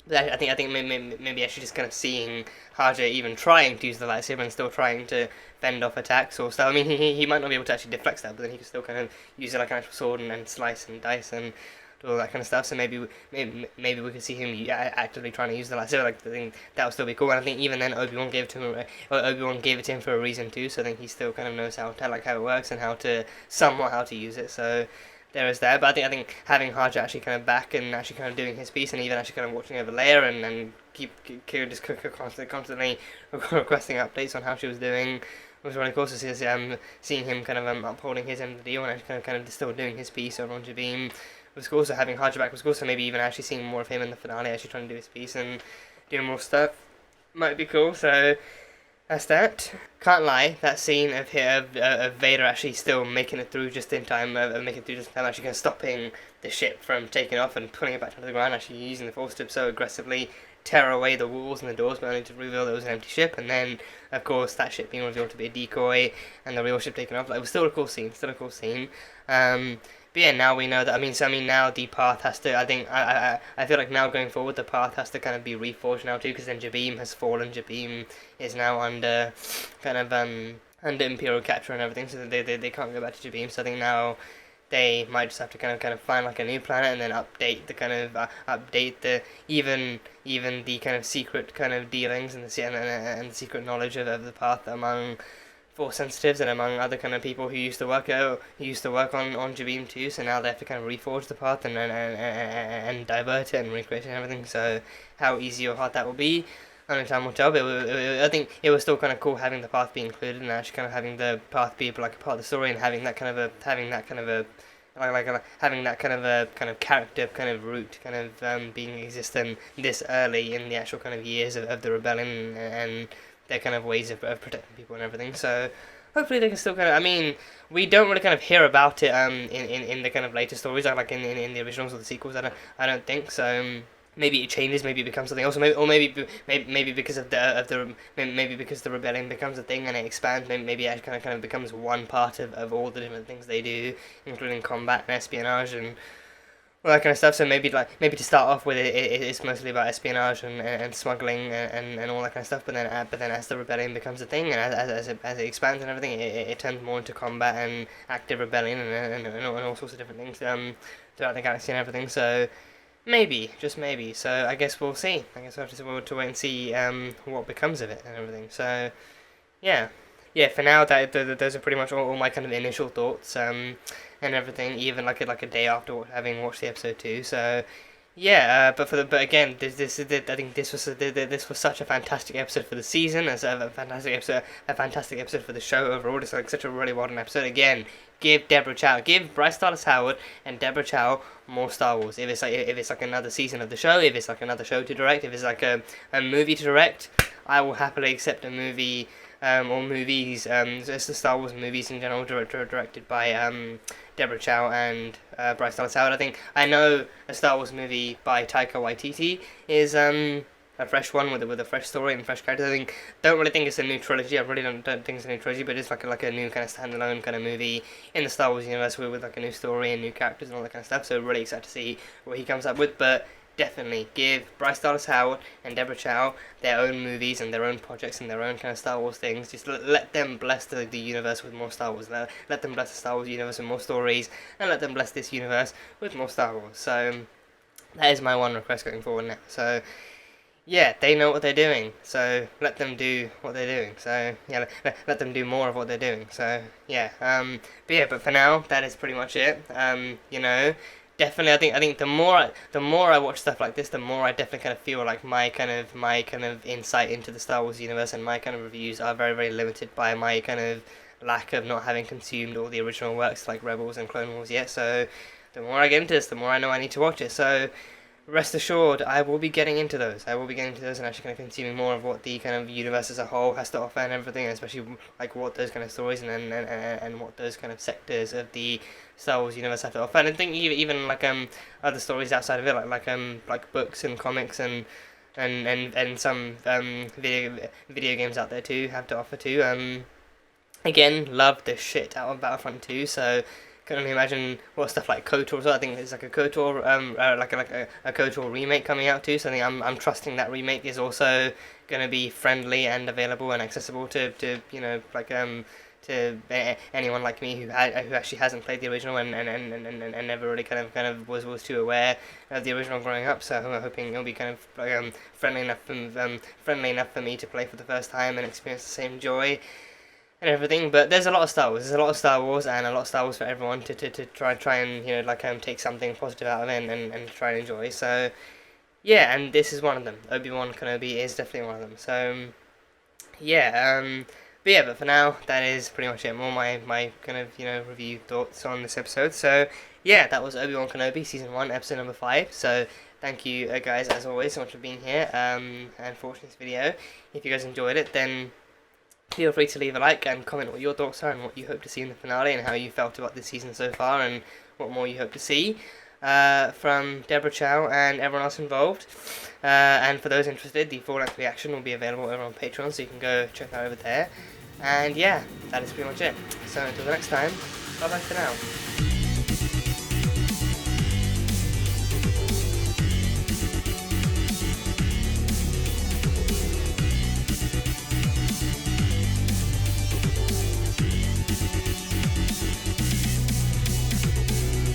I think maybe actually just kind of seeing Haja even trying to use the lightsaber and still trying to fend off attacks or stuff. I mean, he might not be able to actually deflect that, but then he can still kind of use it like an actual sword and slice and dice and do all that kind of stuff. So maybe we could see him actively trying to use the lightsaber. Like, I think that would still be cool. And I think even then Obi-Wan gave it to him for a reason too. So I think he still kind of knows how it works and how to use it. So there is that. But I think having Haja actually kind of back and actually kind of doing his piece and even actually kind of watching over Leia and keep just constantly requesting updates on how she was doing was really cool. So seeing him kind of upholding his end of the deal and actually kind of still doing his piece on Jabim was cool. So having Haja back was cool. So maybe even actually seeing more of him in the finale, actually trying to do his piece and doing more stuff might be cool. So that's that. Can't lie, that scene of Vader actually still making it through just in time, actually kind of stopping the ship from taking off and pulling it back to the ground, actually using the Force to so aggressively tear away the walls and the doors, but only to reveal it was an empty ship, and then of course that ship being revealed to be a decoy and the real ship taken off. Like, it was still a cool scene. But yeah, now we know that. I mean, now the path has to. I feel like now going forward, the path has to kind of be reforged now too, because then Jabim has fallen. Jabim is now under under Imperial capture and everything, so they can't go back to Jabim. So I think now they might just have to kind of find like a new planet and then update the even the kind of secret kind of dealings and the secret knowledge of the path among Force sensitives and among other kind of people who used to work on Jabim too. So now they have to kind of reforge the path and divert it and recreate it and everything. So how easy or hard that will be, only time will tell. But I think it was still kind of cool having the path be included and actually kind of having the path be like a part of the story and having that kind of a character kind of root kind of being existent this early in the actual kind of years of the rebellion and their kind of ways of protecting people and everything. So hopefully they can still kind of. I mean, we don't really kind of hear about it in the kind of later stories, like in the originals or the sequels. I don't think so. Maybe it changes. Maybe it becomes something else. Maybe because of the rebellion becomes a thing and it expands. Maybe it kind of becomes one part of all the different things they do, including combat and espionage and all that kind of stuff. So maybe to start off with, it's mostly about espionage and smuggling and all that kind of stuff. But then as the rebellion becomes a thing and as it expands and everything, it turns more into combat and active rebellion and all sorts of different things throughout the galaxy and everything. So maybe, just maybe. So I guess we'll see. I guess we'll have to wait and see what becomes of it and everything. So yeah. For now, those are pretty much all my kind of initial thoughts and everything. Even like a day after having watched the episode 2. So yeah, but again, I think this was such a fantastic episode for the season. As a fantastic episode for the show overall. It's like such a really well done episode. Again, give Bryce Dallas Howard and Deborah Chow more Star Wars. If it's like another season of the show, if it's like another show to direct, if it's like a movie to direct, I will happily accept a movie. Or movies, it's the Star Wars movies in general, directed by Deborah Chow and Bryce Dallas Howard. I know a Star Wars movie by Taika Waititi is a fresh one with a fresh story and fresh characters. Don't really think it's a new trilogy. I really don't think it's a new trilogy, but it's like a new kind of standalone kind of movie in the Star Wars universe with like a new story and new characters and all that kind of stuff. So really excited to see what he comes up with, but definitely give Bryce Dallas Howard and Deborah Chow their own movies and their own projects and their own kind of Star Wars things. Just let them bless the universe with more Star Wars. Let them bless the Star Wars universe with more stories, and let them bless this universe with more Star Wars. So that is my one request going forward now. So yeah, they know what they're doing, so let them do what they're doing. So yeah, let them do more of what they're doing. So yeah, but for now, that is pretty much it. Definitely, I think the more I watch stuff like this, the more I definitely kind of feel like my kind of insight into the Star Wars universe and my kind of reviews are very, very limited by my kind of lack of not having consumed all the original works like Rebels and Clone Wars yet. So the more I get into this, the more I know I need to watch it. So rest assured, I will be getting into those. I will be getting into those and actually kind of consuming more of what the kind of universe as a whole has to offer and everything, and especially like what those kind of stories and what those kind of sectors of the Star Wars universe have to offer. And I think even like other stories outside of it, like books and comics and some video games out there too have to offer too. Again, love the shit out of Battlefront 2, so can only imagine what stuff like KOTOR as well. I think there's like a KOTOR a KOTOR remake coming out too. So I think I'm trusting that remake is also going to be friendly and available and accessible to you know like to anyone like me who actually hasn't played the original and never really kind of was too aware of the original growing up. So I'm hoping it'll be kind of like, friendly enough for me to play for the first time and experience the same joy and everything. But there's a lot of Star Wars. There's a lot of Star Wars and a lot of Star Wars for everyone to try and you know like take something positive out of it and try and enjoy. So yeah, and this is one of them. Obi-Wan Kenobi is definitely one of them. So yeah, but for now, that is pretty much it. More my kind of, you know, review thoughts on this episode. So yeah, that was Obi-Wan Kenobi, Season 1, Episode number 5. So thank you guys, as always, so much for being here and for watching this video. If you guys enjoyed it, then feel free to leave a like and comment what your thoughts are and what you hope to see in the finale and how you felt about this season so far and what more you hope to see from Deborah Chow and everyone else involved. And for those interested, the full-length reaction will be available over on Patreon, so you can go check that over there. And yeah, that is pretty much it. So until the next time, bye bye for now.